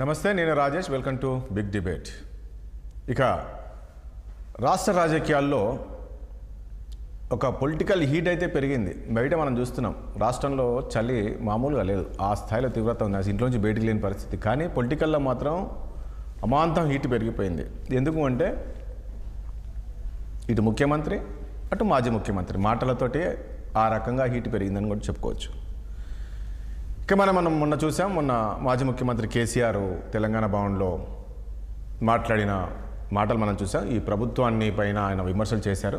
నమస్తే, నేను Rajesh. Welcome to big debate. ఇక రాష్ట్ర రాజకీయాల్లో ఒక పొలిటికల్ హీట్ అయితే పెరిగింది. బయట మనం చూస్తున్నాం, రాష్ట్రంలో చలి మామూలుగా లేదు, ఆ స్థాయిలో తీవ్రత ఉంది. అసలు ఇంట్లోంచి బయటికి లేని పరిస్థితి. కానీ పొలిటికల్లో మాత్రం అమాంతం హీట్ పెరిగిపోయింది. ఎందుకు అంటే ఇటు ముఖ్యమంత్రి అటు మాజీ ముఖ్యమంత్రి మాటలతోటి ఆ రకంగా హీట్ పెరిగిందని కూడా చెప్పుకోవచ్చు. ఇక మనం మొన్న చూసాం, మొన్న మాజీ ముఖ్యమంత్రి కేసీఆర్ తెలంగాణ భవన్లో మాట్లాడిన మాటలు మనం చూసాం. ఈ ప్రభుత్వాన్ని పైన ఆయన విమర్శలు చేశారు.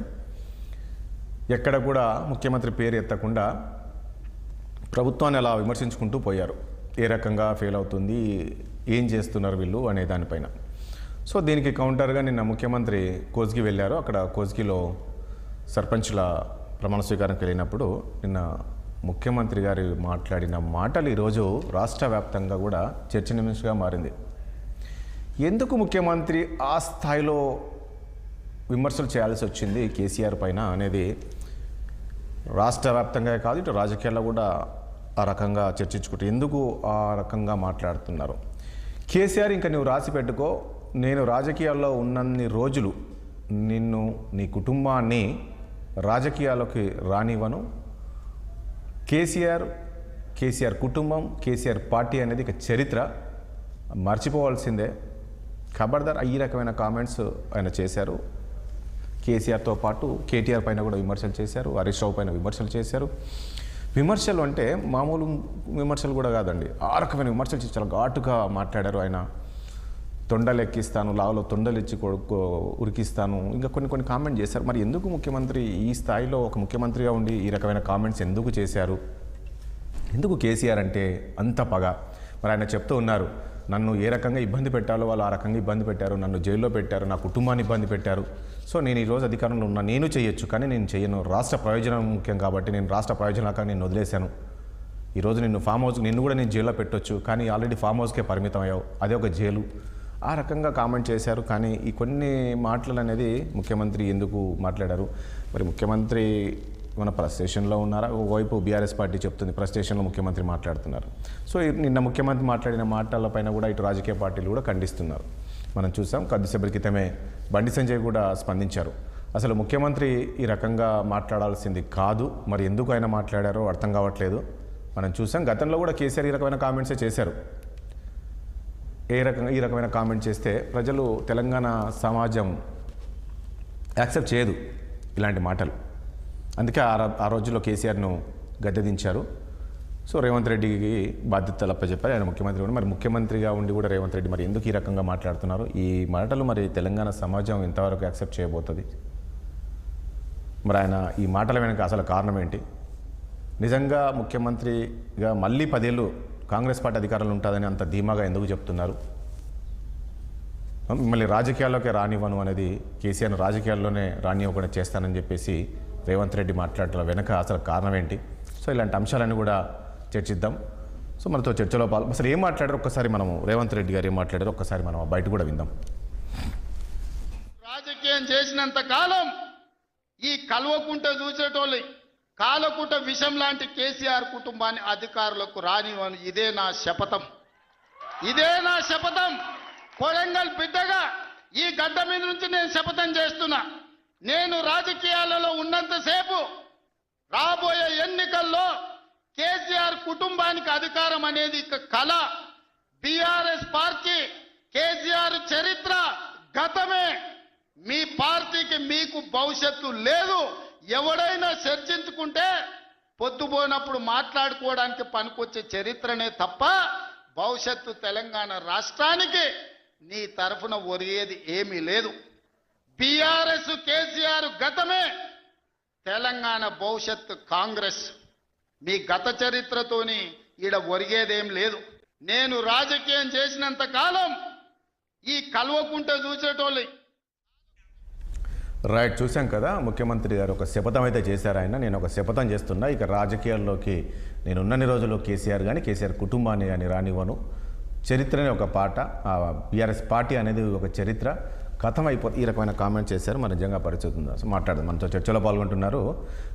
ఎక్కడ కూడా ముఖ్యమంత్రి పేరు ఎత్తకుండా ప్రభుత్వాన్ని అలా విమర్శించుకుంటూ పోయారు. ఏ రకంగా ఫెయిల్ అవుతుంది, ఏం చేస్తున్నారు వీళ్ళు అనే దానిపైన. సో దీనికి కౌంటర్గా నిన్న ముఖ్యమంత్రి కోస్గి వెళ్ళారు. అక్కడ కోస్గిలో సర్పంచ్ల ప్రమాణ స్వీకారంకి వెళ్ళినప్పుడు నిన్న ముఖ్యమంత్రి గారు మాట్లాడిన మాటలు ఈరోజు రాష్ట్ర వ్యాప్తంగా కూడా చర్చనీయాంశంగా మారింది. ఎందుకు ముఖ్యమంత్రి ఆ స్థాయిలో విమర్శలు చేయాల్సి వచ్చింది కేసీఆర్ పైన అనేది రాష్ట్ర వ్యాప్తంగా కాదు, ఇటు రాజకీయాల్లో కూడా ఆ రకంగా చర్చించుకుంటూ ఎందుకు ఆ రకంగా మాట్లాడుతున్నారు. కేసీఆర్, ఇంకా నువ్వు రాసి పెట్టుకో, నేను రాజకీయాల్లో ఉన్నన్ని రోజులు నిన్ను, నీ కుటుంబాన్ని రాజకీయాల్లోకి రానివ్వను. కేసీఆర్ కుటుంబం, కేసీఆర్ పార్టీ అనేది ఇక చరిత్ర, మర్చిపోవాల్సిందే. ఖబర్దార్. ఈ రకమైన కామెంట్స్ ఆయన చేశారు. కేసీఆర్తో పాటు కేటీఆర్ పైన కూడా విమర్శలు చేశారు, హరీష్ రావు పైన విమర్శలు చేశారు. విమర్శలు అంటే మామూలు విమర్శలు కూడా కాదండి, ఆ రకమైన విమర్శలు చేసి చాలా ఘాటుగా మాట్లాడారు. ఆయన తొండలు ఎక్కిస్తాను, లావులో తొండలు ఇచ్చి ఉరికిస్తాను, ఇంకా కొన్ని కామెంట్ చేశారు. మరి ఎందుకు ముఖ్యమంత్రి ఈ స్థాయిలో ఒక ముఖ్యమంత్రిగా ఉండి ఈ రకమైన కామెంట్స్ ఎందుకు చేశారు? ఎందుకు కేసీఆర్ అంటే అంత పగ? మరి ఆయన చెప్తూ ఉన్నారు, నన్ను ఏ రకంగా ఇబ్బంది పెట్టాలో వాళ్ళు ఆ రకంగా ఇబ్బంది పెట్టారు, నన్ను జైల్లో పెట్టారు, నా కుటుంబాన్ని ఇబ్బంది పెట్టారు. సో నేను ఈరోజు అధికారంలో ఉన్నా, నేను చేయొచ్చు, కానీ నేను చేయను. రాష్ట్ర ప్రయోజనం ముఖ్యం కాబట్టి నేను రాష్ట్ర ప్రయోజనాలకు నేను వదిలేశాను. ఈరోజు నిన్ను కూడా నేను జైల్లో పెట్టొచ్చు, కానీ ఆల్రెడీ ఫామ్ హౌస్కే పరిమితం అయ్యావు, అదే ఒక జైలు. ఆ రకంగా కామెంట్ చేశారు. కానీ ఈ కొన్ని మాటలు అనేది ముఖ్యమంత్రి ఎందుకు మాట్లాడారు? మరి ముఖ్యమంత్రి మన ఫ్రస్ట్రేషన్లో ఉన్నారా? ఒకవైపు బీఆర్ఎస్ పార్టీ చెప్తుంది ఫ్రస్ట్రేషన్లో ముఖ్యమంత్రి మాట్లాడుతున్నారు. సో నిన్న ముఖ్యమంత్రి మాట్లాడిన మాటలపైన కూడా ఇటు రాజకీయ పార్టీలు కూడా ఖండిస్తున్నారు. మనం చూసాం, కొద్దిసేపటి క్రితమే బండి సంజయ్ కూడా స్పందించారు. అసలు ముఖ్యమంత్రి ఈ రకంగా మాట్లాడాల్సింది కాదు, మరి ఎందుకు ఆయన మాట్లాడారో అర్థం కావట్లేదు. మనం చూసాం, గతంలో కూడా కేసీఆర్ ఈ రకమైన కామెంట్సే చేశారు. ఈ రకమైన కామెంట్ చేస్తే ప్రజలు, తెలంగాణ సమాజం యాక్సెప్ట్ చేయదు ఇలాంటి మాటలు. అందుకే ఆ రోజుల్లో కేసీఆర్ను గద్దెదించారు. సో రేవంత్ రెడ్డికి బాధ్యతలు అప్పచెప్పారు ఆయన ముఖ్యమంత్రి కూడా. మరి ముఖ్యమంత్రిగా ఉండి కూడా రేవంత్ రెడ్డి మరి ఎందుకు ఈ రకంగా మాట్లాడుతున్నారు? ఈ మాటలు మరి తెలంగాణ సమాజం ఎంతవరకు యాక్సెప్ట్ చేయబోతుంది? మరి ఆయన ఈ మాటల వెనక అసలు కారణం ఏంటి? నిజంగా ముఖ్యమంత్రిగా మళ్ళీ 10 ఏళ్ళు కాంగ్రెస్ పార్టీ అధికారంలో ఉంటుందని అంత ధీమాగా ఎందుకు చెప్తున్నారు? మిమ్మల్ని రాజకీయాల్లోకే రానివ్వను అనేది, కేసీఆర్ను రాజకీయాల్లోనే రానివ్వకుండా చేస్తానని చెప్పేసి రేవంత్ రెడ్డి మాట్లాడటం వెనక అసలు కారణం ఏంటి? సో ఇలాంటి అంశాలన్నీ కూడా చర్చిద్దాం. సో మనతో చర్చలో అసలు ఏం మాట్లాడారు ఒక్కసారి మనము, రేవంత్ రెడ్డి గారు ఏం మాట్లాడారు ఒక్కసారి మనం బయట కూడా విందాం. రాజకీయం చేసినంత కాలం ఈ కల్వకుంట చూసేటోళ్ళు కాలకుట విషం లాంటి కేసీఆర్ కుటుంబాన్ని అధికారులకు రానివ్వను. ఇదే నా శపథం, ఇదే నా శపథం. కొడంగల్ బిడ్డగా ఈ గడ్డ మీద నుంచి నేను శపథం చేస్తున్నా. నేను రాజకీయాలలో ఉన్నంతసేపు రాబోయే ఎన్నికల్లో కేసీఆర్ కుటుంబానికి అధికారం అనేది కళ. బీఆర్ఎస్ పార్టీ, కేసీఆర్ చరిత్ర గతమే. మీ పార్టీకి మీకు భవిష్యత్తు లేదు. ఎవడైనా చర్చించుకుంటే పొద్దుపోయినప్పుడు మాట్లాడుకోవడానికి పనికొచ్చే చరిత్రనే తప్ప భవిష్యత్తు తెలంగాణ రాష్ట్రానికి నీ తరఫున ఒరిగేది ఏమీ లేదు. బీఆర్ఎస్ కేసీఆర్ గతమే, తెలంగాణ భవిష్యత్తు కాంగ్రెస్. మీ గత చరిత్రతోని ఈడ ఒరిగేదేం లేదు. నేను రాజకీయం చేసినంత కాలం ఈ కల్వకుంట చూసేటోళ్ళు. రైట్, చూసాం కదా, ముఖ్యమంత్రి గారు ఒక శపథం అయితే చేశారు. ఆయన, నేను ఒక శపథం చేస్తున్నా, ఇక రాజకీయాల్లోకి నేను ఉన్నన్ని రోజులు కేసీఆర్ కానీ కేసీఆర్ కుటుంబాన్ని కానీ రానివ్వను. చరిత్రనే ఒక పాట, బీఆర్ఎస్ పార్టీ అనేది ఒక చరిత్ర, కథం అయిపోతుంది. ఈ రకమైన కామెంట్ చేశారు. మరి నిజంగా పరిస్థితి ఉందా? సో మాట్లాడదాం. మనతో చర్చలో పాల్గొంటున్నారు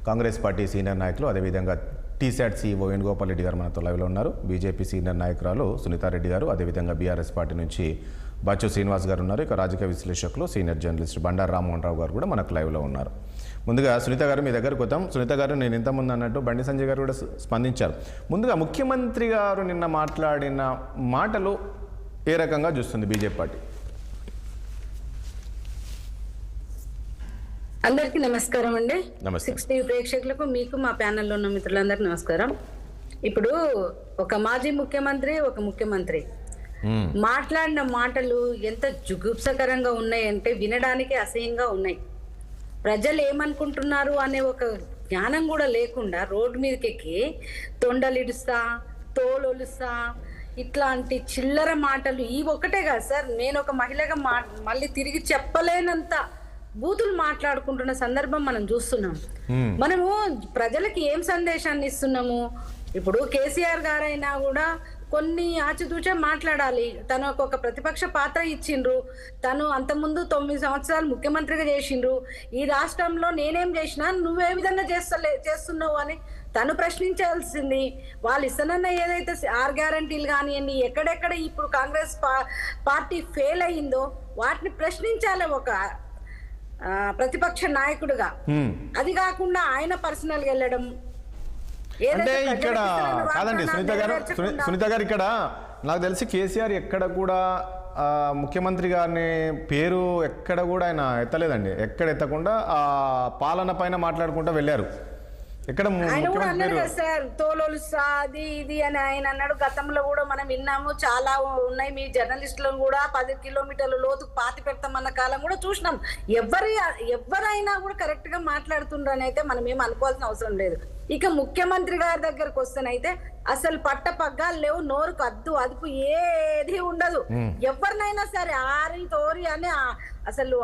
కాంగ్రెస్ పార్టీ సీనియర్ నాయకులు, అదేవిధంగా టీశాట్ CEO వేణుగోపాల్ రెడ్డి గారు మనతో లైవ్లో ఉన్నారు. బీజేపీ సీనియర్ నాయకురాలు సునీతారెడ్డి గారు, అదేవిధంగా బీఆర్ఎస్ పార్టీ నుంచి బచ్చు శ్రీనివాస్ గారు ఉన్నారు. ఇక రాజకీయ విశ్లేషకులు సీనియర్ జర్నలిస్ట్ బండారు రామ్మోహన్ రావు గారు కూడా మనకు లైవ్లో ఉన్నారు. ముందుగా సునీత గారు మీ దగ్గరకు వద్దాం. సునీత గారు, నేను ఇంతకుముందు అన్నట్టు బండి సంజయ్ గారు కూడా స్పందించారు. ముందుగా ముఖ్యమంత్రి గారు నిన్న మాట్లాడిన మాటలు ఏ రకంగా చూస్తుంది బీజేపీ పార్టీ? అందరికీ నమస్కారం అండి. నమస్తే. 60 ప్రేక్షకులకు, మీకు, మా ప్యానెల్లో ఉన్న మిత్రులందరికీ నమస్కారం. ఇప్పుడు ఒక మాజీ ముఖ్యమంత్రి, ఒక ముఖ్యమంత్రి మాట్లాడిన మాటలు ఎంత జుగుప్సకరంగా ఉన్నాయంటే వినడానికి అసహ్యంగా ఉన్నాయి. ప్రజలు ఏమనుకుంటున్నారు అనే ఒక జ్ఞానం కూడా లేకుండా రోడ్డు మీదకి ఎక్కి తొండలిడుస్తా, తోలొలుస్తా, ఇట్లాంటి చిల్లర మాటలు ఈ ఒక్కటే కాదు సార్. నేను ఒక మహిళగా మళ్ళీ తిరిగి చెప్పలేనంత బూతులు మాట్లాడుకుంటున్న సందర్భం మనం చూస్తున్నాం. మనము ప్రజలకి ఏం సందేశాన్ని ఇస్తున్నాము? ఇప్పుడు కేసీఆర్ గారైనా కూడా కొన్ని ఆచితూచే మాట్లాడాలి. తను ఒక ప్రతిపక్ష పాత్ర ఇచ్చిండ్రు. తను అంతకుముందు 9 సంవత్సరాలు ముఖ్యమంత్రిగా చేసిండ్రు. ఈ రాష్ట్రంలో నేనేం చేసినా నువ్వే విధంగా చేస్తున్నావు అని తను ప్రశ్నించాల్సింది. వాళ్ళు ఇస్తానన్న ఏదైతే 6 గ్యారంటీలు కానివ్వండి, ఎక్కడెక్కడ ఇప్పుడు కాంగ్రెస్ పార్టీ ఫెయిల్ అయ్యిందో వాటిని ప్రశ్నించాలి ఒక ప్రతిపక్ష నాయకుడుగా. అది కాకుండా ఆయన పర్సనల్ గా వెళ్ళడం. అంటే ఇక్కడ కాదండి సునీత గారు, ఇక్కడ నాకు తెలిసి కేసీఆర్ ఎక్కడ కూడా ముఖ్యమంత్రి గారిని పేరు ఎక్కడ కూడా ఆయన ఎత్తలేదండి. ఎక్కడ ఎత్తకుండా ఆ పాలన పైన మాట్లాడుకుంటూ వెళ్ళారు. ఎక్కడ ఆయన కూడా అన్నారు కదా సార్, తోలొలుస్తా అది ఇది అని ఆయన అన్నాడు. గతంలో కూడా మనం విన్నాము, చాలా ఉన్నాయి. మీ జర్నలిస్టులను కూడా 10 కిలోమీటర్ల లోతుకు పాతి పెడతామన్న కాలం కూడా చూసినాం. ఎవరైనా కూడా కరెక్ట్ గా మాట్లాడుతుండ్రని అయితే మనం ఏం అనుకోవాల్సిన అవసరం లేదు. ఇక ముఖ్యమంత్రి గారి దగ్గరకు వస్తేనైతే అసలు పట్టపగ్గాలు లేవు, నోరుకు అదుపు ఏది ఉండదు. ఎవరినైనా సరే ఆరి తోరి అని అసలు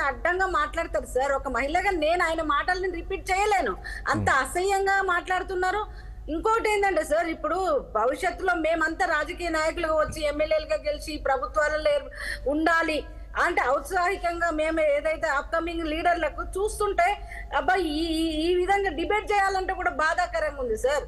అడ్డంగా మాట్లాడతారు సార్. ఒక మహిళగా నేను ఆయన మాటల్ని రిపీట్ చేయలేను, అంత అసహ్యంగా మాట్లాడుతున్నారు. ఇంకోటి ఏంటంటే సార్, ఇప్పుడు భవిష్యత్తులో మేమంతా రాజకీయ నాయకులుగా వచ్చి ఎమ్మెల్యేలుగా గెలిచి ప్రభుత్వాలలో ఉండాలి అంటే ఔత్సాహికంగా మేము ఏదైతే అప్కమింగ్ లీడర్లకు చూస్తుంటే అబ్బా ఈ విధంగా డిబేట్ చేయాలంటే కూడా బాధాకరంగా ఉంది సార్.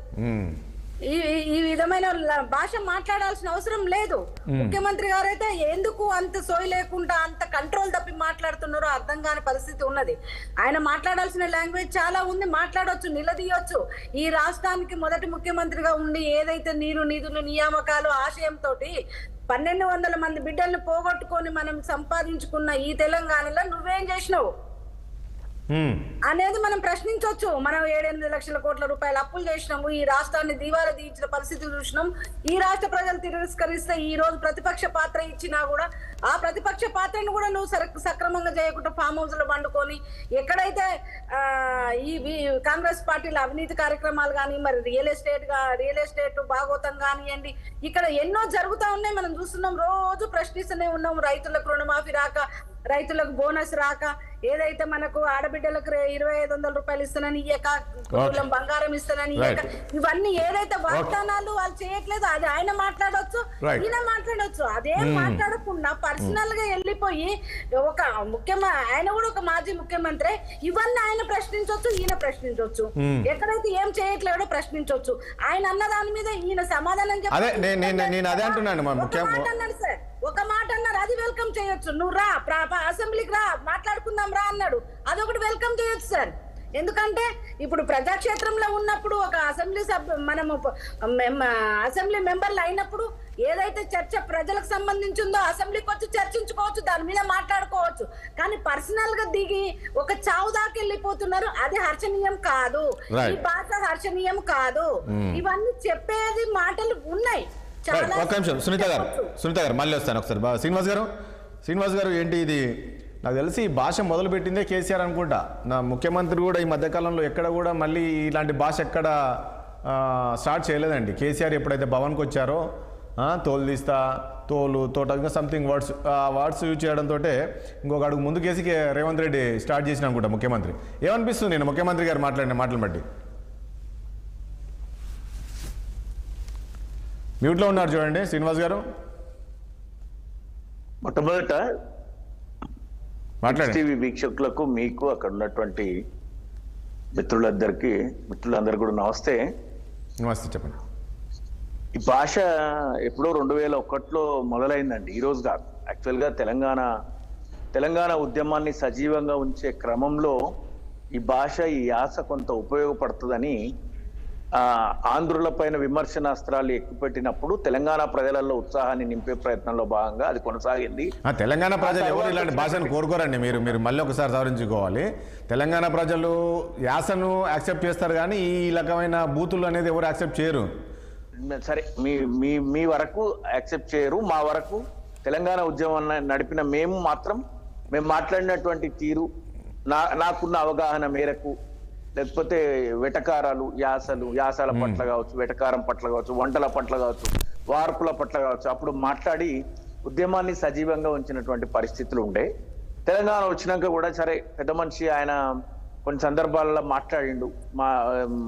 ఈ విధమైన భాష మాట్లాడాల్సిన అవసరం లేదు. ముఖ్యమంత్రి గారు అయితే ఎందుకు అంత సోయి లేకుండా అంత కంట్రోల్ తప్పి మాట్లాడుతున్నారో అర్థం కాని పరిస్థితి ఉన్నది. ఆయన మాట్లాడాల్సిన లాంగ్వేజ్ చాలా ఉంది, మాట్లాడొచ్చు, నిలదీయొచ్చు. ఈ రాష్ట్రానికి మొదటి ముఖ్యమంత్రిగా ఉండి ఏదైతే నీరు నిధులు నియామకాలు ఆశయంతో 1200 మంది బిడ్డల్ని పోగొట్టుకొని మనం సంపాదించుకున్న ఈ తెలంగాణలో నువ్వేం చేసినావు అనేది మనం ప్రశ్నించవచ్చు. మనం 7-8 లక్షల కోట్ల రూపాయలు అప్పులు చేసినాము, ఈ రాష్ట్రాన్ని దివాలా తీయించిన పరిస్థితి చూసినాం. ఈ రాష్ట్ర ప్రజలు తిరస్కరిస్తే ఈ రోజు ప్రతిపక్ష పాత్ర ఇచ్చినా కూడా ఆ ప్రతిపక్ష పాత్రను కూడా నువ్వు సక్రమంగా చేయకుండా ఫామ్ హౌస్ లో పండుకొని ఎక్కడైతే ఈ కాంగ్రెస్ పార్టీల అవినీతి కార్యక్రమాలు కానీ, మరి రియల్ ఎస్టేట్ భాగోతం కానివ్వండి, ఇక్కడ ఎన్నో జరుగుతా ఉన్నాయి, మనం చూస్తున్నాం. రోజు ప్రశ్నిస్తూనే ఉన్నాం. రైతులకు రుణమాఫీ రాక, రైతులకు బోనస్ రాక, ఏదైతే మనకు ఆడబిడ్డలకు 2500 రూపాయలు ఇస్తానని ఇయ్యక, కులం బంగారం ఇస్తానని ఇయ్యక, ఇవన్నీ ఏదైతే వాగ్దానాలు వాళ్ళు చేయట్లేదు అది ఆయన మాట్లాడవచ్చు, ఈయన మాట్లాడవచ్చు. అదేం మాట్లాడకుండా పర్సనల్ గా వెళ్ళిపోయి ఒక ఆయన కూడా ఒక మాజీ ముఖ్యమంత్రి, ఇవన్నీ ఆయన ప్రశ్నించవచ్చు, ఈయన ప్రశ్నించవచ్చు. ఎక్కడైతే ఏం చేయట్లేదో ప్రశ్నించవచ్చు. ఆయన అన్న దాని మీద ఈయన సమాధానం అన్నాడు సార్. ఒక మాట అన్నారు, అది వెల్కమ్ చేయొచ్చు. నువ్వు రా అసెంబ్లీకి రా మాట్లాడుకుందాం రా అన్నాడు, అదొకటి వెల్కమ్ చేయొచ్చు సార్. ఎందుకంటే ఇప్పుడు ప్రజాక్షేత్రంలో ఉన్నప్పుడు ఒక మనము అసెంబ్లీ మెంబర్లు అయినప్పుడు ఏదైతే చర్చ ప్రజలకు సంబంధించిందో అసెంబ్లీకి వచ్చి చర్చించుకోవచ్చు, దాని మీద మాట్లాడుకోవచ్చు. కానీ పర్సనల్ గా దిగి ఒక చావు దాకా వెళ్ళిపోతున్నారు, అది హర్షణీయం కాదు. ఈ భాష హర్షణీయం కాదు. ఇవన్నీ చెప్పేది మాటలు ఉన్నాయి. ఒక నిమిషం సునీత గారు మళ్ళీ వస్తాను ఒకసారి. శ్రీనివాస్ గారు ఏంటి ఇది? నాకు తెలిసి ఈ భాష మొదలు పెట్టిందే కేసీఆర్ అనుకుంటా. నా ముఖ్యమంత్రి కూడా ఈ మధ్యకాలంలో ఎక్కడ కూడా మళ్ళీ ఇలాంటి భాష ఎక్కడ స్టార్ట్ చేయలేదండి. కేసీఆర్ ఎప్పుడైతే భవన్కి వచ్చారో తోలు తీస్తా, తోట సంథింగ్ వర్డ్స్ యూజ్ చేయడంతో ఇంకొక అడుగు ముందుకేసి రేవంత్ రెడ్డి స్టార్ట్ చేసిన అనుకుంటా ముఖ్యమంత్రి. ఏమనిపిస్తుంది నేను ముఖ్యమంత్రి గారు మాట్లాడిన మాటలు బట్టి? మ్యూట్లో ఉన్నారు చూడండి శ్రీనివాస్ గారు. మొట్టమొదట టీవీ వీక్షకులకు, మీకు, అక్కడ ఉన్నటువంటి మిత్రులందరికీ కూడా నమస్తే. నమస్తే, చెప్పండి. ఈ భాష ఎప్పుడో 2001లో మొదలైందండి, ఈ రోజు కాదు. యాక్చువల్గా తెలంగాణ ఉద్యమాన్ని సజీవంగా ఉంచే క్రమంలో ఈ భాష, ఈ యాస కొంత ఉపయోగపడుతుందని ఆంధ్రుల పైన విమర్శనాస్త్రాలు ఎక్కుపెట్టినప్పుడు తెలంగాణ ప్రజలలో ఉత్సాహాన్ని నింపే ప్రయత్నంలో భాగంగా అది కొనసాగింది. తెలంగాణ ప్రజలు ఎవరు ఇలాంటి భాషను కోరుకోరండి. మీరు మళ్ళీ ఒకసారి సవరించుకోవాలి. తెలంగాణ ప్రజలు యాసను యాక్సెప్ట్ చేస్తారు, కానీ ఈ రకమైన బూతులు అనేది ఎవరు యాక్సెప్ట్ చేయరు. సరే, మీ వరకు యాక్సెప్ట్ చేయరు. మా వరకు తెలంగాణ ఉద్యమం నడిపిన మేము మాట్లాడినటువంటి తీరు, నాకున్న అవగాహన మేరకు, లేకపోతే వెటకారాలు, యాసల పట్ల కావచ్చు, వెటకారం పట్ల కావచ్చు, వంటల పట్ల కావచ్చు, వార్పుల పట్ల కావచ్చు, అప్పుడు మాట్లాడి ఉద్యమాన్ని సజీవంగా ఉంచినటువంటి పరిస్థితులు ఉండే. తెలంగాణ వచ్చినాక కూడా సరే, పెద్ద మనిషి ఆయన కొన్ని సందర్భాలలో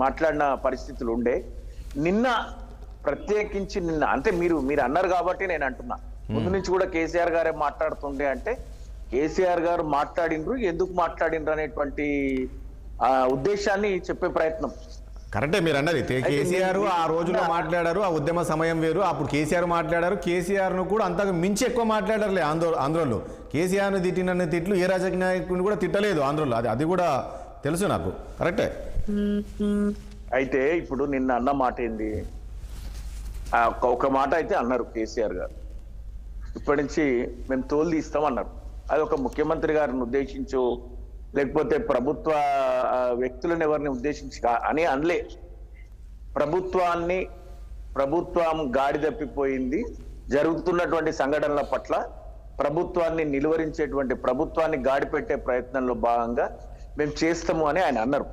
మాట్లాడిన పరిస్థితులు ఉండే. ప్రత్యేకించి నిన్న అంటే మీరు అన్నారు కాబట్టి నేను అంటున్నా, ముందు నుంచి కూడా కేసీఆర్ గారే మాట్లాడుతుండే. అంటే కేసీఆర్ గారు మాట్లాడిండ్రు, ఎందుకు మాట్లాడిండ్రు అనేటువంటి ఉద్దేశాన్ని చెప్పే ప్రయత్నం. కరెక్టే మీరు అన్నది. కేసీఆర్ ఆ రోజుల్లో మాట్లాడారు, ఆ ఉద్యమ సమయం వేరు. అప్పుడు కేసీఆర్ మాట్లాడారు. కేసీఆర్ను కూడా అంతకు మించి ఎక్కువ మాట్లాడారులే ఆంధ్రలో. కేసీఆర్ను తిట్టినన్ని తిట్లు ఏ రాజకీయ నాయకుడిని కూడా తిట్టలేదు ఆంధ్రలో. అది కూడా తెలుసు నాకు. కరెక్టే. అయితే ఇప్పుడు నిన్న అన్న మాట ఏంది? ఒక మాట అయితే అన్నారు కేసీఆర్ గారు, ఇప్పటి నుంచి మేము తోలు తీస్తామన్నారు. అది ఒక ముఖ్యమంత్రి గారిని ఉద్దేశించు, లేకపోతే ప్రభుత్వ వ్యక్తులను ఎవరిని ఉద్దేశించి అని అనలే. ప్రభుత్వం గాడి తప్పిపోయింది. జరుగుతున్నటువంటి సంఘటనల పట్ల ప్రభుత్వాన్ని నిలువరించేటువంటి, ప్రభుత్వాన్ని గాడి పెట్టే ప్రయత్నంలో భాగంగా మేము చేస్తాము అని ఆయన అన్నారు.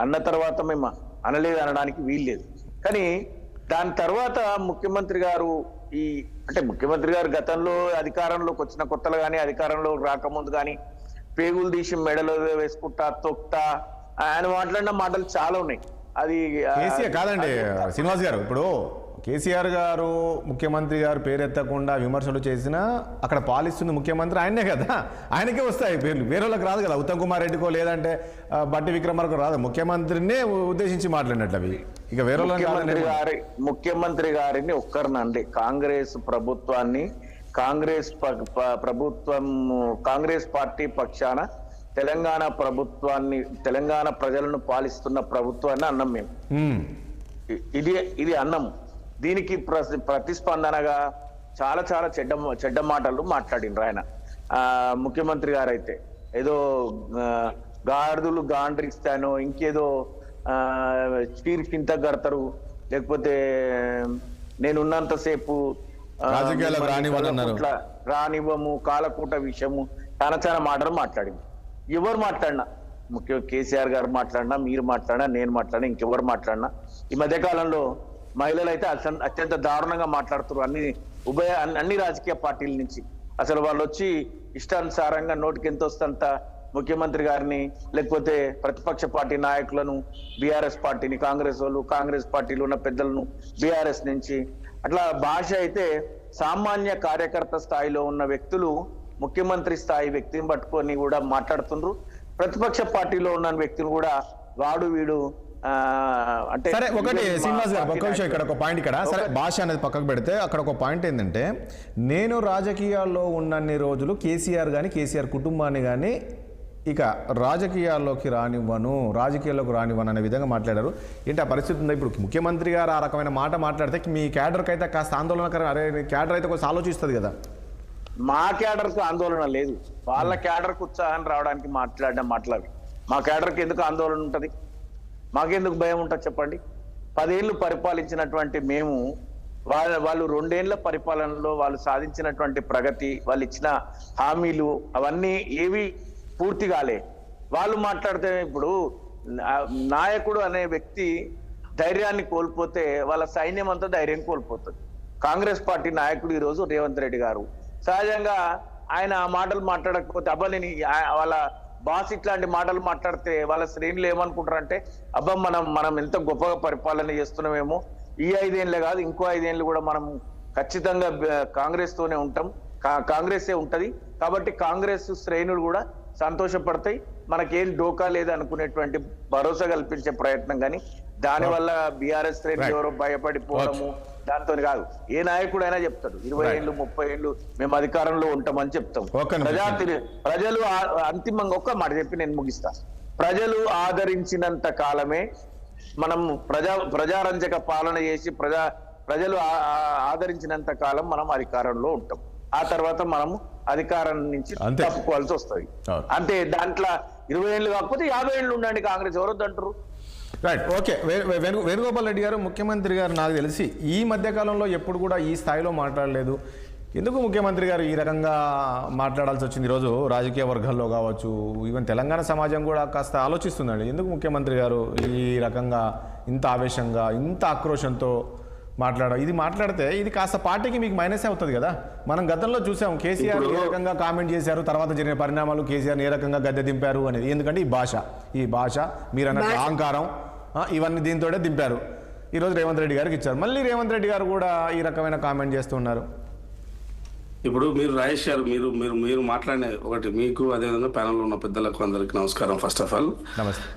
అన్న తర్వాత మేము అనలేదు అనడానికి వీల్లేదు. కానీ దాని తర్వాత ముఖ్యమంత్రి గారు ముఖ్యమంత్రి గారు గతంలో అధికారంలోకి వచ్చిన కొత్తలు కానీ, అధికారంలో రాకముందు కానీ పేగులు తీసి మెడలో వేసుకుంటా, తొక్తా, ఆయన మాట్లాడిన మాటలు చాలా ఉన్నాయి. అది కేసీఆర్ కాదండి శ్రీనివాస్ గారు. ఇప్పుడు కేసీఆర్ గారు ముఖ్యమంత్రి గారు పేరెత్తకుండా విమర్శలు చేసినా అక్కడ పాలిస్తుంది ముఖ్యమంత్రి ఆయనే కదా. ఆయనకే వస్తాయి పేర్లు, వేరే వాళ్ళకి రాదు కదా. ఉత్తమ్ కుమార్ రెడ్డికో లేదంటే బట్టి విక్రమార్కో రాదు. ముఖ్యమంత్రినే ఉద్దేశించి మాట్లాడినట్లు అవి. ఇక వేరే ముఖ్యమంత్రి గారిని ఒక్కరినండి, కాంగ్రెస్ ప్రభుత్వాన్ని, కాంగ్రెస్ పార్టీ పక్షాన తెలంగాణ ప్రభుత్వాన్ని, తెలంగాణ ప్రజలను పాలిస్తున్న ప్రభుత్వాన్ని అన్నం మేము. ఇది అన్నం. దీనికి ప్రతిస్పందనగా చాలా చాలా చెడ్డ మాటలు మాట్లాడిండ్రు ఆయన. ముఖ్యమంత్రి గారు అయితే ఏదో గాడిదలు గాండ్రిస్తానో, ఇంకేదో చీర్కింత గడతారు, లేకపోతే నేనున్నంతసేపు రానివ్వము, కాలకూట విషయము, చాలా మాటలు మాట్లాడింది. ఎవరు మాట్లాడినా, కేసీఆర్ గారు మాట్లాడినా, మీరు మాట్లాడినా, నేను మాట్లాడినా, ఇంకెవరు మాట్లాడినా, ఈ మధ్యకాలంలో మహిళలు అయితే అత్యంత దారుణంగా మాట్లాడుతున్నారు. అన్ని రాజకీయ పార్టీల నుంచి. అసలు వాళ్ళు వచ్చి ఇష్టానుసారంగా నోటికి ఎంత వస్తుందంత ముఖ్యమంత్రి గారిని, లేకపోతే ప్రతిపక్ష పార్టీ నాయకులను, బీఆర్ఎస్ పార్టీని, కాంగ్రెస్ పార్టీలో ఉన్న పెద్దలను, బీఆర్ఎస్ నుంచి అట్లా భాష అయితే సామాన్య కార్యకర్త స్థాయిలో ఉన్న వ్యక్తులు ముఖ్యమంత్రి స్థాయి వ్యక్తిని పట్టుకొని కూడా మాట్లాడుతుండ్రు. ప్రతిపక్ష పార్టీలో ఉన్న వ్యక్తులు కూడా వాడు వీడు అంటే. సరే, ఒకటి శ్రీనివాస్ గారు, ఒక్క విషయం ఇక్కడ ఒక పాయింట్. ఇక్కడ సరే భాష అనేది పక్కకు పెడితే అక్కడ ఒక పాయింట్ ఏంటంటే, నేను రాజకీయాల్లో ఉన్నన్ని రోజులు కేసీఆర్ కానీ, కేసీఆర్ కుటుంబాన్ని కానీ ఇక రాజకీయాల్లోకి రానివ్వను అనే విధంగా మాట్లాడారు. ఏంటి ఆ పరిస్థితి ఉందా ఇప్పుడు? ముఖ్యమంత్రి గారు ఆ రకమైన మాట మాట్లాడితే మీ క్యాడర్కి అయితే కాస్త ఆందోళనకరం. అరే, క్యాడర్ అయితే కొంచెం ఆలోచిస్తుంది కదా. మా క్యాడర్కు ఆందోళన లేదు, వాళ్ళ క్యాడర్కు ఉత్సాహం రావడానికి మాట్లాడిన మాటలవి. మా క్యాడర్కి ఎందుకు ఆందోళన ఉంటుంది? మాకెందుకు భయం ఉంటుంది చెప్పండి? 10 ఏళ్ళు పరిపాలించినటువంటి మేము, వాళ్ళు 2 ఏళ్ల పరిపాలనలో వాళ్ళు సాధించినటువంటి ప్రగతి, వాళ్ళు ఇచ్చిన హామీలు అవన్నీ ఏవి పూర్తి కాలే. వాళ్ళు మాట్లాడితే ఇప్పుడు నాయకుడు అనే వ్యక్తి ధైర్యాన్ని కోల్పోతే వాళ్ళ సైన్యం అంతా ధైర్యం కోల్పోతుంది. కాంగ్రెస్ పార్టీ నాయకుడు ఈరోజు రేవంత్ రెడ్డి గారు సహజంగా ఆయన ఆ మాటలు మాట్లాడకపోతే, అబ్బాని వాళ్ళ బాస్ ఇట్లాంటి మాటలు మాట్లాడితే వాళ్ళ శ్రేణులు ఏమనుకుంటారంటే, అబ్బా మనం ఎంత గొప్పగా పరిపాలన చేస్తున్నామేమో, ఈ 5 ఏళ్ళే కాదు ఇంకో 5 ఏళ్ళు కూడా మనం ఖచ్చితంగా కాంగ్రెస్ తోనే ఉంటాం, కాంగ్రెసే ఉంటది కాబట్టి కాంగ్రెస్ శ్రేణులు కూడా సంతోషపడతాయి, మనకేం డోకా లేదు అనుకునేటువంటి భరోసా కల్పించే ప్రయత్నం కానీ దానివల్ల బీఆర్ఎస్ శ్రేణులు ఎవరో భయపడిపోవడము దాంతో కాదు. ఏ నాయకుడైనా చెప్తాడు 20 ఏళ్ళు 30 ఏళ్ళు మేము అధికారంలో ఉంటామని చెప్తాం. ప్రజలు అంతిమంగా ఒక్క మాట చెప్పి నేను ముగిస్తా. ప్రజలు ఆదరించినంత కాలమే మనం ప్రజారంజక పాలన చేసి ప్రజలు ఆదరించినంత కాలం మనం అధికారంలో ఉంటాం. ఆ తర్వాత మనము అధికారం నుంచి తప్పుకోవాల్సి వస్తుంది. అంతే. దాంట్లో 20 ఏళ్ళు కాకపోతే 50 ఏళ్ళు ఉండండి కాంగ్రెస్, ఎవరొద్దు అంటారు. Right, okay. వేణుగోపాల్ రెడ్డి గారు, ముఖ్యమంత్రి గారు నాకు తెలిసి ఈ మధ్యకాలంలో ఎప్పుడు కూడా ఈ స్థాయిలో మాట్లాడలేదు. ఎందుకు ముఖ్యమంత్రి గారు ఈ రకంగా మాట్లాడాల్సి వచ్చింది? ఈరోజు రాజకీయ వర్గాల్లో కావచ్చు, ఈవెన్ తెలంగాణ సమాజం కూడా కాస్త ఆలోచిస్తుందండి. ఎందుకు ముఖ్యమంత్రి గారు ఈ రకంగా ఇంత ఆవేశంగా ఇంత ఆక్రోశంతో ఇది మాట్లాడితే ఇది కాస్త పార్టీకి మీకు మైనస్ అవుతుంది కదా. మనం గతంలో చూసాం కేసీఆర్ ఏ రకంగా కామెంట్ చేశారు, తర్వాత జరిగిన పరిణామాలు కేసీఆర్ ఏ రకంగా గద్దె దింపారు అనేది. ఎందుకంటే ఈ భాష మీరు అన్న అహంకారం ఇవన్నీ దీంతోనే దింపారు. ఈరోజు రేవంత్ రెడ్డి గారికి ఇచ్చారు, మళ్ళీ రేవంత్ రెడ్డి గారు కూడా ఈ రకమైన కామెంట్ చేస్తున్నారు. ఇప్పుడు మీరు రాజేష్ గారు మీరు మాట్లాడిన ఒకటి, మీకు అదేవిధంగా ప్యానల్లో ఉన్న పెద్దలకు అందరికి నమస్కారం. ఫస్ట్ ఆఫ్ ఆల్ నమస్తే.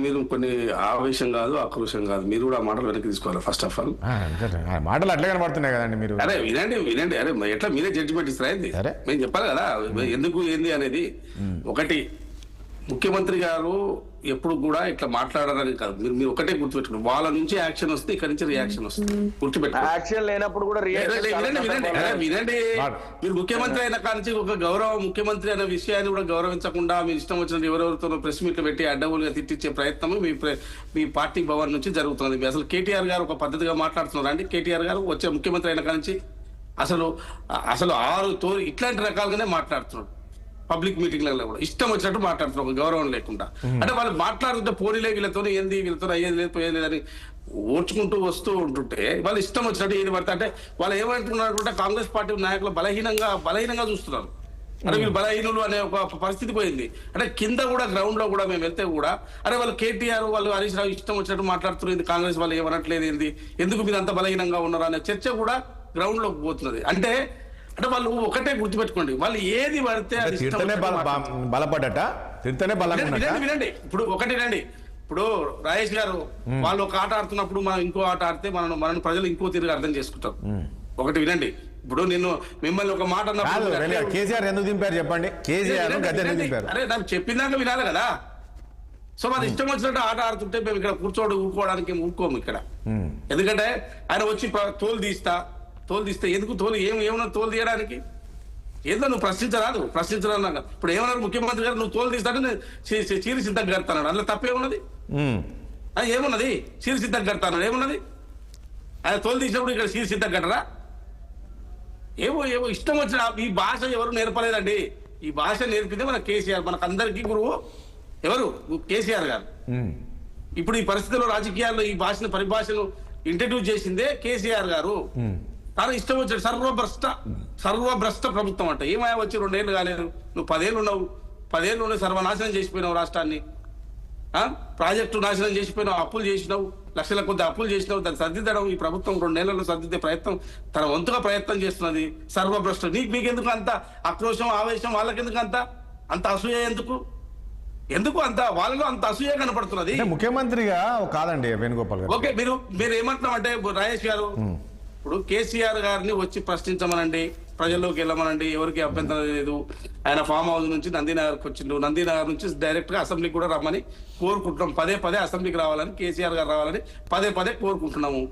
మీరు కొన్ని ఆవేశం కాదు, ఆక్రోశం కాదు, మీరు కూడా ఆ మాటలు వెనక్కి తీసుకోవాలి. ఫస్ట్ ఆఫ్ ఆల్ మాటలు అట్లే కనబడుతున్నాయి కదండి. మీరు అరే వినండి అరే ఎట్లా మీరే జడ్జిమెంట్ ఇస్తారా? మేము చెప్పాలి కదా ఎందుకు ఏంది అనేది. ఒకటి, ముఖ్యమంత్రి గారు ఎప్పుడు కూడా ఇట్లా మాట్లాడారని కాదు, మీరు ఒకటే గుర్తుపెట్టుకోండి. వాళ్ళ నుంచి యాక్షన్ వస్తే ఇక్కడ నుంచి రియాక్షన్ వస్తుంది, గుర్తుపెట్టుకోండి. యాక్షన్ లేనప్పుడు కూడా వినండి. మీరు ముఖ్యమంత్రి అయిన కాంచి ఒక ముఖ్యమంత్రి అనే విషయాన్ని కూడా గౌరవించకుండా మీరు ఇష్టం వచ్చినట్టు ఎవరెవరితో ప్రెస్ మీట్లు పెట్టి అడ్డగోలుగా తిట్టించే ప్రయత్నం మీ పార్టీ భవన్ నుంచి జరుగుతున్నది. అసలు కేటీఆర్ గారు ఒక పద్ధతిగా మాట్లాడుతున్నారు అండి. కేటీఆర్ గారు వచ్చే ముఖ్యమంత్రి అయిన కాంచి అసలు 6 ఇట్లాంటి రకాలుగానే మాట్లాడుతున్నాడు. పబ్లిక్ మీటింగ్లలో కూడా ఇష్టం వచ్చినట్టు మాట్లాడుతున్నారు, ఒక గౌరవం లేకుండా. అంటే వాళ్ళు మాట్లాడుతుంటే పోనీలే వీళ్ళతో వీళ్ళతో అయ్యేది లేదు పోయేది లేదని ఓడ్చుకుంటూ వస్తూ ఉంటుంటే వాళ్ళు ఇష్టం వచ్చినట్టు ఏది పడితే అంటే వాళ్ళు ఏమంటున్నారంటే కాంగ్రెస్ పార్టీ నాయకులు బలహీనంగా చూస్తున్నారు. అంటే వీళ్ళు బలహీనులు అనే ఒక పరిస్థితి పోయింది. అంటే కింద కూడా గ్రౌండ్ లో కూడా మేము వెళ్తే కూడా అరే వాళ్ళు కేటీఆర్ వాళ్ళు హరీష్ రావు ఇష్టం వచ్చినట్టు మాట్లాడుతున్నారు, కాంగ్రెస్ వాళ్ళు ఏమనట్లేదు ఏంది, ఎందుకు మీరు అంత బలహీనంగా ఉన్నారు అనే చర్చ కూడా గ్రౌండ్ లోకి పోతున్నది. అంటే వాళ్ళు ఒకటే గుర్తుపెట్టుకోండి, వాళ్ళు ఏది పడితే బలపడట వినండి. ఇప్పుడు ఒకటి రండి, ఇప్పుడు రాజేష్ గారు వాళ్ళు ఒక ఆట ఆడుతున్నప్పుడు మనం ఇంకో ఆట ఆడితే మనం ప్రజలు ఇంకో తిరిగి అర్థం చేసుకుంటారు. ఒకటి వినండి, ఇప్పుడు నేను మిమ్మల్ని ఒక మాట కేసీఆర్ ఎందుకు దింపారు చెప్పండి, అరే నాకు చెప్పిందాక వినాలి కదా. సో మన ఇష్టం వచ్చినట్టు ఆట ఆడుతుంటే మేము ఇక్కడ ఊరుకోవడానికి ఊరుకోము ఇక్కడ. ఎందుకంటే ఆయన వచ్చి తోలు తీస్తే ఎందుకు ఏమన్నా తోలు తీయడానికి ఏదో నువ్వు ప్రశ్నించరాదు. ఇప్పుడు ఏమన్నారు ముఖ్యమంత్రి గారు, నువ్వు తోలు తీస్తాడు చీరి సిద్ధంగా కడతాడు, అందులో తప్పేమున్నది? ఏమున్నది? చీరి సిద్ధంగా కడతాడు ఏమున్నది? ఆయన తోలు తీసినప్పుడు ఇక్కడ చీరి సిద్ధంగా కట్టరా? ఏవో ఇష్టం వచ్చిన ఈ భాష ఎవరు నేర్పలేదండి. ఈ భాష నేర్పితే మన కేసీఆర్, మనకు అందరికీ గురువు ఎవరు? కేసీఆర్ గారు. ఇప్పుడు ఈ పరిస్థితుల్లో రాజకీయాల్లో ఈ పరిభాషను ఇంట్రడ్యూస్ చేసిందే కేసీఆర్ గారు. తను ఇష్టం వచ్చాడు సర్వభ్రష్ట ప్రభుత్వం అంట. ఏమయ్యా వచ్చి 2 ఏళ్ళు కాలేదు, నువ్వు 10 ఏళ్ళు ఉన్నావు, 10 ఏళ్ళు ఉన్నాయి సర్వనాశనం చేసిపోయినావు రాష్ట్రాన్ని. ప్రాజెక్టు నాశనం చేసిపోయినావు, అప్పులు చేసినావు, లక్షల కొద్ది అప్పులు చేసినావు. దాన్ని సర్దిద్దడం ఈ ప్రభుత్వం 2 నెలల్లో సర్దిద్దే ప్రయత్నం తన వంతుగా ప్రయత్నం చేస్తున్నది. సర్వభ్రష్ట. మీకెందుకు అంత ఆక్రోశం ఆవేశం? వాళ్ళకెందుకు అంత అసూయ? ఎందుకు అంత వాళ్ళలో అంత అసూయ కనపడుతున్నది? ముఖ్యమంత్రిగా కాదండి వేణుగోపాల్ గారు. ఓకే, మీరు ఏమంటున్నామంటే రాజేష్ గారు, ఇప్పుడు కేసీఆర్ గారిని వచ్చి ప్రశ్నించమనండి, ప్రజల్లోకి వెళ్ళమనండి, ఎవరికి అభ్యంతరం లేదు. ఆయన ఫామ్ హౌస్ నుంచి నందీనగర్కి వచ్చిండు, నందీనగర్ నుంచి డైరెక్ట్ గా అసెంబ్లీకి కూడా రమ్మని కోరుకుంటున్నాం. పదే అసెంబ్లీకి రావాలని, కేసీఆర్ గారు రావాలని పదే కోరుకుంటున్నాము.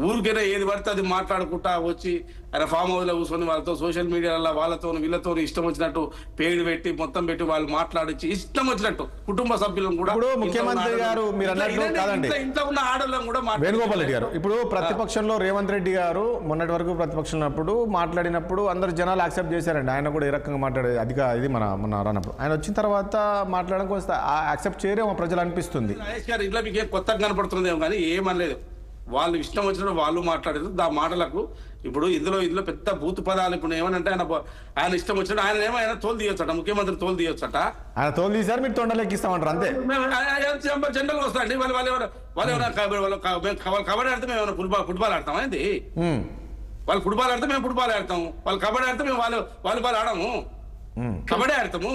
ఊరికైనా ఏది పడితే అది మాట్లాడుకుంటా వచ్చి ఆయన ఫామ్ హౌస్ లో కూర్చొని వాళ్ళతో సోషల్ మీడియాలో వాళ్ళతో వీళ్ళతో ఇష్టం వచ్చినట్టు పేరు పెట్టి మొత్తం పెట్టి వాళ్ళు మాట్లాడించి ఇష్టం వచ్చినట్టు కుటుంబ సభ్యులను కూడా. ఇప్పుడు ముఖ్యమంత్రి గారు మీరు అన్నట్లు కాదండి, ఇంట్లో ఉన్న ఆడవాళ్ళని కూడా వేణుగోపాల్ రెడ్డి గారు ఇప్పుడు ప్రతిపక్షంలో రేవంత్ రెడ్డి గారు మొన్నటి వరకు ప్రతిపక్షంలో మాట్లాడినప్పుడు అందరు జనాలు యాక్సెప్ట్ చేశారండి. ఆయన కూడా ఏ రకంగా మాట్లాడేది ఇది మన రానప్పుడు ఆయన వచ్చిన తర్వాత మాట్లాడడం కోసం యాక్సెప్ట్ చేయరేమో ప్రజలు అనిపిస్తుంది. రాజేష్ గారు ఇంట్లో మీకు కొత్తగా కనపడుతుందేమో కానీ ఏమనలేదు. వాళ్ళు ఇష్టం వచ్చినట్టు వాళ్ళు మాట్లాడారు. ఆ మాటలకు ఇప్పుడు ఇందులో పెద్ద భూత పదాలు. ఇప్పుడు ఏమనంటే ఆయన ఇష్టం వచ్చినట్టు ఆయన తోలు తీయొచ్చట, ముఖ్యమంత్రి తోలు తీయొచ్చట. ఆయన తోలు తీసారు, మీరు తొండలెక్కిస్తామంటారు అంతే. జనరల్ వస్తారండి వాళ్ళు కబడ్డీ ఆడితే మేము ఫుట్బాల్ ఆడతాం ఏంటి? వాళ్ళు ఫుట్బాల్ ఆడితే మేము ఫుట్బాల్ ఆడతాము, వాళ్ళు కబడ్డీ ఆడితే మేము వాలీబాల్ ఆడము, కబడ్డీ ఆడతాము.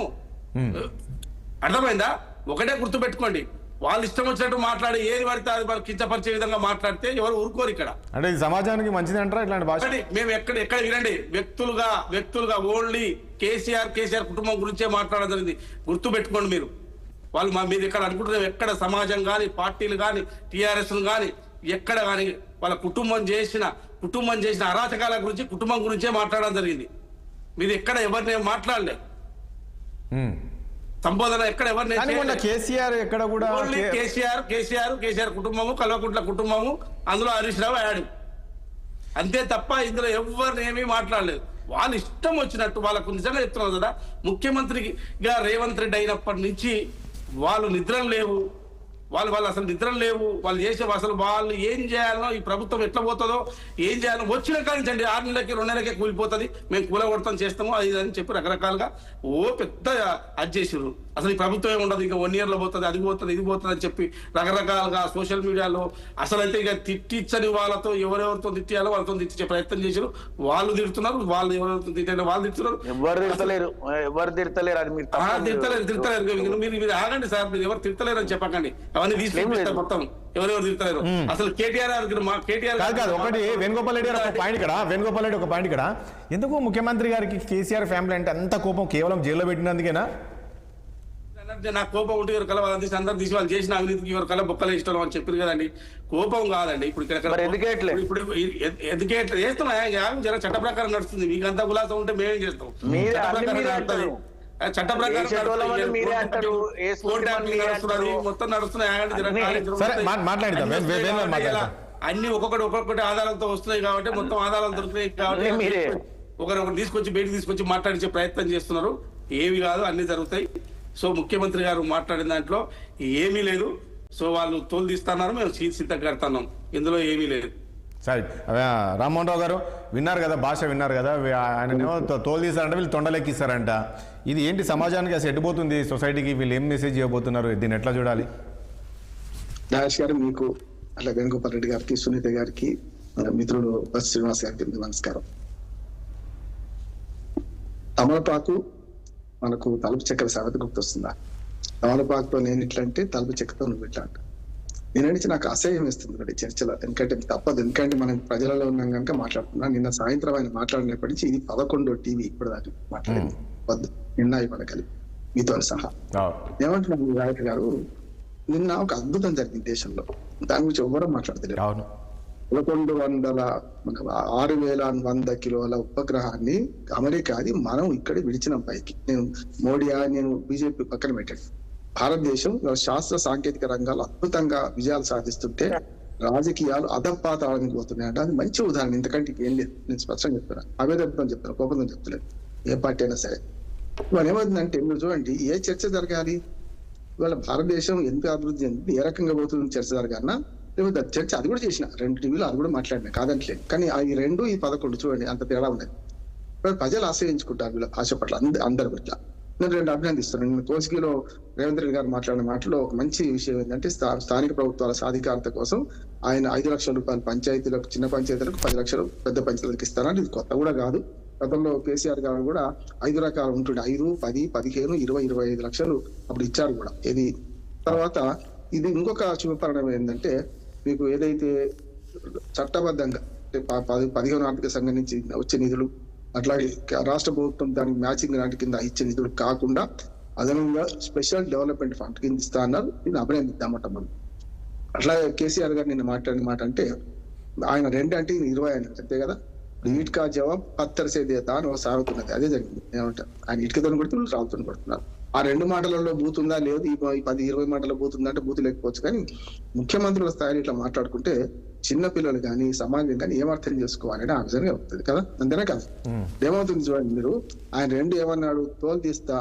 అర్థమైందా? ఒకటే గుర్తు పెట్టుకోండి, వాళ్ళు ఇష్టం వచ్చినట్టు మాట్లాడి ఏది పడితే అది వాళ్ళు కించపరిచే విధంగా మాట్లాడితే ఎవరు ఊరుకోరు ఇక్కడ. అంటే ఇది సమాజానికి మంచిది అంటారా ఇట్లాంటి భాష? మేము ఎక్కడ వినండి, వ్యక్తులుగా ఓన్లీ కేసీఆర్ కుటుంబం గురించే మాట్లాడడం జరిగింది. గుర్తు పెట్టుకోండి మీరు. వాళ్ళు మీరు ఇక్కడ అనుకుంటున్నారు ఎక్కడ సమాజం కానీ పార్టీలు కానీ టీఆర్ఎస్ కానీ ఎక్కడ కానీ వాళ్ళ కుటుంబం చేసిన అరాచకాల గురించి కుటుంబం గురించే మాట్లాడడం జరిగింది. మీరు ఎక్కడ ఎవరిని మాట్లాడలేదు, సంబోధన ఎక్కడ ఎవరిని. కేసీఆర్ ఎక్కడ కూడా కేసీఆర్ కుటుంబము, కల్వకుంట్ల కుటుంబము, అందులో హరీష్ రావు యాడ్, అంతే తప్ప ఇందులో ఎవరిని ఏమీ మాట్లాడలేదు. వాళ్ళు ఇష్టం వచ్చినట్టు వాళ్ళకు నిజంగా చెప్తున్నారు కదా, ముఖ్యమంత్రిగా రేవంత్ రెడ్డి అయినప్పటి నుంచి వాళ్ళు నిద్రలు లేవు, వాళ్ళు అసలు నిద్రలు లేవు. వాళ్ళు చేసే అసలు వాళ్ళు ఏం చేయాలో, ఈ ప్రభుత్వం ఎట్లా పోతుందో ఏం చేయాలో వచ్చిన కానించండి 6 నెలలకి 2 నెలలకే కూలిపోతుంది, మేము కూలగొడతాం చేస్తాము అది అని చెప్పి రకరకాలుగా పెద్ద అది చేసారు. అసలు ఈ ప్రభుత్వం ఏమి ఉండదు, ఇంకా 1 year లో పోతుంది, అది పోతుంది ఇది పోతుంది అని చెప్పి రకరకాలుగా సోషల్ మీడియాలో అసలు అయితే ఇక తిట్టించని వాళ్ళతో ఎవరెవరితో తిట్టియాలో వాళ్ళతో తిట్టించే ప్రయత్నం చేశారు. వాళ్ళు తిడుతున్నారు, వాళ్ళు ఎవరెవరితో తిట్టారో వాళ్ళు తిడుతున్నారు. ఎవరు తిడతలేరు అది తిడతలేరు. మీరు ఆగండి సార్, మీరు ఎవరు తిడతలేరు అని చెప్పకండి, అవన్నీ తీసుకుంటారు మొత్తం ఎవరెవరు తిడతలేరు. అసలు కేటీఆర్ కాదు. ఒకటి వేణుగోపాల్ రెడ్డి గారు ఒక పాయింట్ ఇక్కడ ఎందుకు ముఖ్యమంత్రి గారికి కేసీఆర్ ఫ్యామిలీ అంటే అంత కోపం కేవలం జైల్లో పెట్టినందుకేనా? నాకు కోపం ఉంటే ఎవరు కల వాళ్ళని తీసి అందరు తీసి వాళ్ళు చేసిన అవినీతికి ఎవరు కల బొక్కలు ఇష్టం అని చెప్పారు కదండి. కోపం కాదండి. ఇప్పుడు ఎందుకే చేస్తున్నా జర చట్ట ప్రకారం నడుస్తుంది. మీకు అంతా గులాసం ఉంటే మేమేం చేస్తాం, చట్ట ప్రకారం మొత్తం నడుస్తున్నాయి. అన్ని ఒక్కొక్కటి ఆధారాలతో వస్తున్నాయి కాబట్టి మొత్తం ఆధారాలు దొరుకుతున్నాయి కాబట్టి ఒకరు బయటకు తీసుకొచ్చి మాట్లాడించే ప్రయత్నం చేస్తున్నారు. ఏవి కాదు, అన్ని జరుగుతాయి. సో ముఖ్యమంత్రి గారు మాట్లాడిన దాంట్లో ఏమీ లేదు. సో వాళ్ళు తోలు తీస్తున్నారు, మేము సిద్ధం కడతాం, ఇందులో ఏమీ లేదు. సరే, రామ్మోహన్ రావు గారు విన్నారు కదా, భాష విన్నారు కదా, ఆయననేమో తోలు తీస్తారంట, వీళ్ళు తొండలెక్కిస్తారంట. ఇది ఏంటి సమాజానికి అసలు ఎట్టుపోతుంది, సొసైటీకి వీళ్ళు ఏం మెసేజ్ ఇవ్వబోతున్నారు, దీన్ని ఎట్లా చూడాలి? రాజేష్ గారు, మీకు అట్లా వేణుగోపాల్ రెడ్డి గారికి, సునీత గారికి, మిత్రుడు బస్ శ్రీనివాస్ గారికి నమస్కారం. తమలపాకు మనకు తలుపు చెక్కల సామెత గుర్తొస్తుందా? తమలపాకుతో నేను ఇట్లా అంటే తలుపు చెక్కతో నువ్వు ఇట్లా అంట. నేనంటే నాకు అసహ్యం వేస్తుంది చర్చలో, ఎందుకంటే తప్పదు, ఎందుకంటే మనం ప్రజలలో ఉన్నాం కనుక మాట్లాడుతున్నా. నిన్న సాయంత్రం ఆయన మాట్లాడినప్పటి నుంచి ఇది 11వ టీవీ ఇప్పుడు దాకా మాట్లాడింది, వద్దు నిన్న ఇవాళ కలిపి మీతో సహా. ఏమంటున్నారు రాయట్ గారు, నిన్న ఒక అద్భుతం జరిగింది దేశంలో, దాని గురించి ఎవరో మాట్లాడతలేరు. 6,100 కిలోల ఉపగ్రహాన్ని అమెరికాది మనం ఇక్కడ విడిచినాం పైకి. నేను బీజేపీ పక్కన పెట్టాను. భారతదేశం శాస్త్ర సాంకేతిక రంగాల్లో అద్భుతంగా విజయాలు సాధిస్తుంటే రాజకీయాలు అధపాతాళానికి పోతున్నాయి అంటే అది మంచి ఉదాహరణ. ఎందుకంటే ఏం లేదు, నేను స్పష్టంగా చెప్తున్నా, అవేదం చెప్తాను, కోపంతో చెప్తలేదు, ఏ పార్టీ అయినా సరే. ఇవాళ ఏమవుతుందంటే మీరు చూడండి, ఏ చర్చ జరగాలి ఇవాళ భారతదేశం ఎంత అభివృద్ధి చెంది ఏ రకంగా పోతుంది చర్చ జరగాలన్నా, లేకపోతే చర్చ అది కూడా చేసిన 2 టీవీలు అది కూడా మాట్లాడినా కాదంటలేదు. కానీ ఈ 2 ఈ 11 చూడండి అంత తేడా ఉన్నది. ప్రజలు ఆశ్రయించుకుంటారు వీళ్ళ భాష పట్ల, అందరి పట్ల. నేను 2 అభినందిస్తున్నాను. నేను కోసిగిలో రేవంత్ రెడ్డి గారు మాట్లాడిన మాటలో ఒక మంచి విషయం ఏంటంటే, స్థానిక ప్రభుత్వాల సాధికారత కోసం ఆయన 5 లక్షల రూపాయలు పంచాయతీలకు, చిన్న పంచాయతీలకు 10 లక్షలు, పెద్ద పంచాయతీలకు ఇస్తారని. ఇది కొత్త కూడా కాదు. గతంలో కేసీఆర్ గారు కూడా 5 రకాలు ఉంటుండే, 5, 10, 15, 20, 25 లక్షలు అప్పుడు ఇచ్చారు కూడా. ఇది తర్వాత ఇది ఇంకొక శుభపరిణామం ఏంటంటే, మీకు ఏదైతే చట్టబద్ధంగా 15వ ఆర్థిక సంఘం నుంచి వచ్చే నిధులు, అట్లాగే రాష్ట్ర ప్రభుత్వం దానికి మ్యాచింగ్ గ్రాంట్ కింద ఇచ్చే నిధులు కాకుండా అదనంగా స్పెషల్ డెవలప్మెంట్ ఫండ్ కింద ఇస్తా అన్నారు. ఇది అభినందిద్దామట మనం. అట్లాగే కేసీఆర్ గారు నిన్న మాట్లాడిన మాట అంటే, ఆయన 2 అంటే 20 అని అంతే కదా. ఇటుకా జవాబు పత్తర్ సే దేతా అని సాగుతున్నది, అదే జరిగింది. ఏమంటారు, ఆయన ఇటుకతో కొడుతున్నారు, రావుతో కొడుతున్నారు. ఆ 2 మాటలలో బూతుందా లేదు, ఈ 10-20 మాటల్లో బూతుందా అంటే బూతు లేకపోవచ్చు. కానీ ముఖ్యమంత్రుల స్థాయిలో ఇట్లా మాట్లాడుకుంటే చిన్న పిల్లలు కానీ సమాజం కానీ ఏమర్థం చేసుకోవాలని ఆ విధంగా అవుతుంది కదా, అంతేనా కదా. ఏమవుతుంది చూడండి మీరు, ఆయన 2 ఏమన్నాడు, తోలు తీస్తా,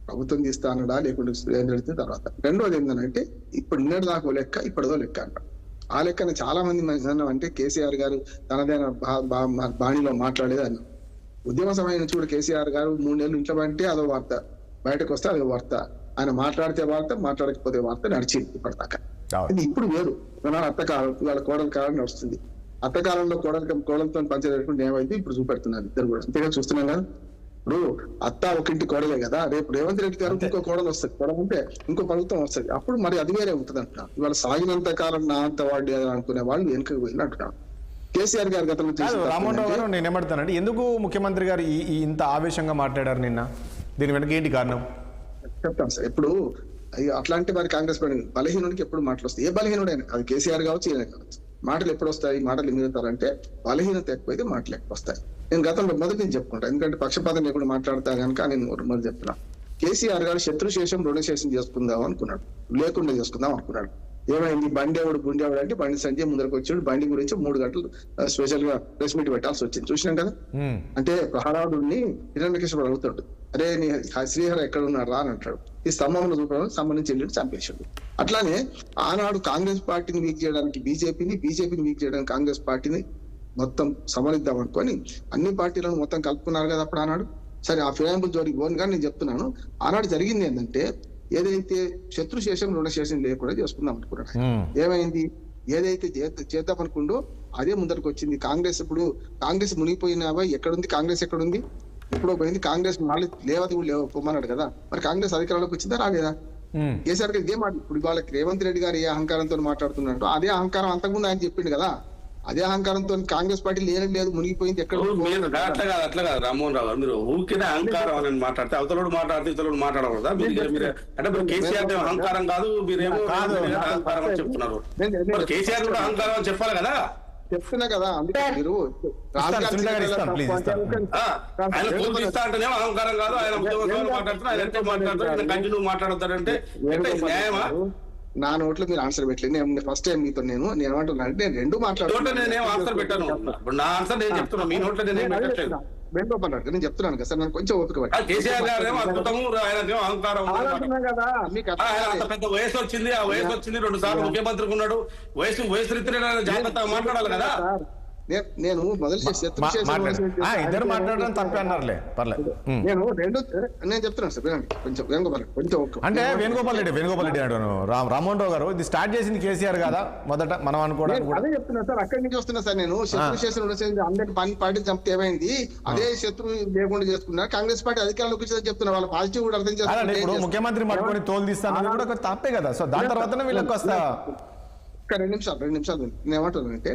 ప్రభుత్వం తీస్తా అన్నాడా లేకుంటే తర్వాత. 2వది ఏంటంటే, ఇప్పుడు నిన్నటి దాకా లెక్క, ఇప్పటిదో లెక్క అన్నాడు. ఆ లెక్కన చాలా మంది మనుషులు అంటే కేసీఆర్ గారు తనదైన బాణిలో మాట్లాడేది అన్న. ఉద్యమ సమయం నుంచి కూడా కేసీఆర్ గారు 3 నెలలు ఇంట్లో అంటే అదో వార్త, బయటకు వస్తే అదో వార్త. ఆయన మాట్లాడితే వార్త, మాట్లాడకపోతే వార్త నడిచింది ఇప్పటిదాకా. ఇది ఇప్పుడు వేరు. అత్తకాలం ఇవాళ కోడల కాలం నడుస్తుంది. అత్తకాలంలో కోడలతో పంచలేకుండా ఏమైంది ఇప్పుడు చూపెడుతున్నారు ఇద్దరు కూడా, అంతేగా చూస్తున్నాం కదా. ఇప్పుడు అత్త ఒక ఇంటి కోడలే కదా, రేపు రేవంత్ రెడ్డి గారు ఇంకో కోడలు వస్తుంది, కోడలు ఉంటే ఇంకో ప్రభుత్వం వస్తుంది, అప్పుడు మరి అది వేరే ఉంటుంది అంటున్నాను. ఇవాళ సాగినంత కాలం నా అంత వాడి అనుకునే వాళ్ళు వెనుకకు పోయిన అంటున్నాను. కేసీఆర్ గారు గతంలో రామ్మోహన్ రావు గారు నేను ఏమంటానంటే ఎందుకు ముఖ్యమంత్రి గారు ఇంత ఆవేశంగా మాట్లాడారు నిన్న? దీని వెనక ఏంటి కారణం చెప్తాను సార్. ఇప్పుడు అట్లాంటి మరి కాంగ్రెస్ పార్టీ బలహీనుడికి ఎప్పుడు మాటలు వస్తాయి, ఏ బలహీనుడైనా, అది కేసీఆర్ కావచ్చు, ఈయన కావచ్చు. మాటలు ఎప్పుడు వస్తాయి, మాటలు ఎదుగుతారంటే బలహీనత ఎక్కువైతే మాటలు ఎక్కువ వస్తాయి. నేను గతంలో మొదటి నుంచి చెప్పుకుంటా, ఎందుకంటే పక్షపాతం లేకుండా మాట్లాడతా కనుక నేను మొదలు చెప్తున్నా. కేసీఆర్ గారు శత్రుశేషం రుణశేషం చేసుకుందాం అనుకున్నాడు, లేకుండా చేసుకుందాం అనుకున్నాడు. ఏమైంది, బండేవాడు గుండేవాడు అంటే బండి సంజయ్ ముందరకు వచ్చాడు, బండి గురించి 3 గంటలు స్పెషల్ గా ప్రెస్ మీట్ పెట్టాల్సి వచ్చింది. చూసినాం కదా. అంటే ప్రహ్లాదుడిని హిరణ్యకృష్ణుడు అడుగుతాడు, అరే నీ శ్రీహర ఎక్కడ ఉన్నాడు రా అని అంటాడు. ఈ స్తంభంలో చూపడం సంబంధించి వెళ్ళి చంపేశాడు. అట్లానే ఆనాడు కాంగ్రెస్ పార్టీని వీక్ చేయడానికి బీజేపీని వీక్ చేయడానికి కాంగ్రెస్ పార్టీని మొత్తం సమరిద్దాం అనుకొని అన్ని పార్టీలను మొత్తం కలుపుకున్నారు కదా అప్పుడు ఆనాడు. సరే ఆ ఫిరాయింపుల జోడికి పోను కానీ నేను చెప్తున్నాను, ఆనాడు జరిగింది ఏంటంటే ఏదైతే శత్రుశేషం రుణశేషం లేకుండా చేసుకుందాం అనుకున్నాడు. ఏమైంది, ఏదైతే చేద్దాం అనుకుంటూ అదే ముందరకు వచ్చింది. కాంగ్రెస్ ఇప్పుడు కాంగ్రెస్ మునిగిపోయినావా, ఎక్కడుంది కాంగ్రెస్, ఎక్కడుంది, ఎప్పుడో పోయింది. కాంగ్రెస్ మళ్ళీ లేవది కూడా పోమన్నాడు కదా, మరి కాంగ్రెస్ అధికారంలోకి వచ్చిందా రాలేదా? కేసీఆర్ గారు ఇదే మాట. ఇప్పుడు వాళ్ళకి రేవంత్ రెడ్డి గారు ఏ అహంకారంతో మాట్లాడుతున్నట్టు అదే అహంకారం అంతకుముందు ఆయన చెప్పిండు కదా, అదే అహంకారంతో కాంగ్రెస్ పార్టీ లేదు మునిగిపోయింది ఎక్కడ. అట్లా కాదు రామ్మోహన్ రావు గారు, మీరు ఊరికే అహంకారం అని మాట్లాడితే అవతలోడు మాట్లాడితే ఇతరుడు మాట్లాడకూడదా? మీరు అంటే మీరు కేసీఆర్ అహంకారం కాదు, మీరేమో అహంకారం అని చెప్తున్నారు. కేసీఆర్ కూడా అహంకారం అని చెప్పాలి కదా. చెప్తున్నా కదా, అందుకే మీరు ఆయన పూర్తిస్తా అంటేనే అహంకారం కాదు, ఆయన మాట్లాడుతున్నారు, ఆయన ఎంత మాట్లాడతారు, ఆయన కంటిన్యూ మాట్లాడతారంటే న్యాయమా? నా నోట్లో మీరు ఆన్సర్ పెట్టలేదు. నేను ఫస్ట్ టైం మీతో నేను ఏమంటున్నా అంటే నేను రెండు మాట్లాడుతున్నాను. నేనేం ఆన్సర్ పెట్టాను, నా ఆన్సర్ నేను చెప్తున్నా, మీ నోట్లో నేనేం పెట్టట్లేదు. వేణుగోపాల్ రెడ్డి నేను చెప్తున్నాను కదా సార్, నేను కొంచెం ఓపిక పట్టాను. కేసీఆర్ గారు అద్భుతము, ఆయనకేమో అహంకారం కదా. మీకు అంత పెద్ద వయసు వచ్చింది, ఆ వయసు వచ్చింది, 2 సార్లు ముఖ్యమంత్రికి ఉన్నాడు, వయసు రీతిలో జాగ్రత్తగా మాట్లాడాలి కదా. నేను మొదలు ఇద్దరు మాట్లాడడం తప్పే అన్నారులే, పర్లేదు. నేను చెప్తున్నాను సార్, కొంచెం వేణుగోపాల్ కొంచెం అంటే వేణుగోపాల్ రెడ్డి అంటాను. రామ్మోహన్ రావు గారు ఇది స్టార్ట్ చేసింది కేసీఆర్ కదా మొదట, మనం అనుకోవడానికి అదే చెప్తున్నా సార్. అక్కడి నుంచి వస్తున్నా సార్ నేను. శత్రు చేసిన అందరికి పార్టీ చంపితే ఏమైంది, అదే శత్రు లేకుండా చేసుకున్నారు. కాంగ్రెస్ పార్టీ అధికారంలోకి వచ్చిందని చెప్తున్నా, వాళ్ళ పాజిటివ్ కూడా అర్థం చేస్తారు. ఇప్పుడు ముఖ్యమంత్రి పట్టుకొని తోలు తీస్తాను కూడా తప్పే కదా. సో దాని తర్వాతనే వీళ్ళకి వస్తా. రెండు నిమిషాలు నేను ఏమంటున్నానంటే,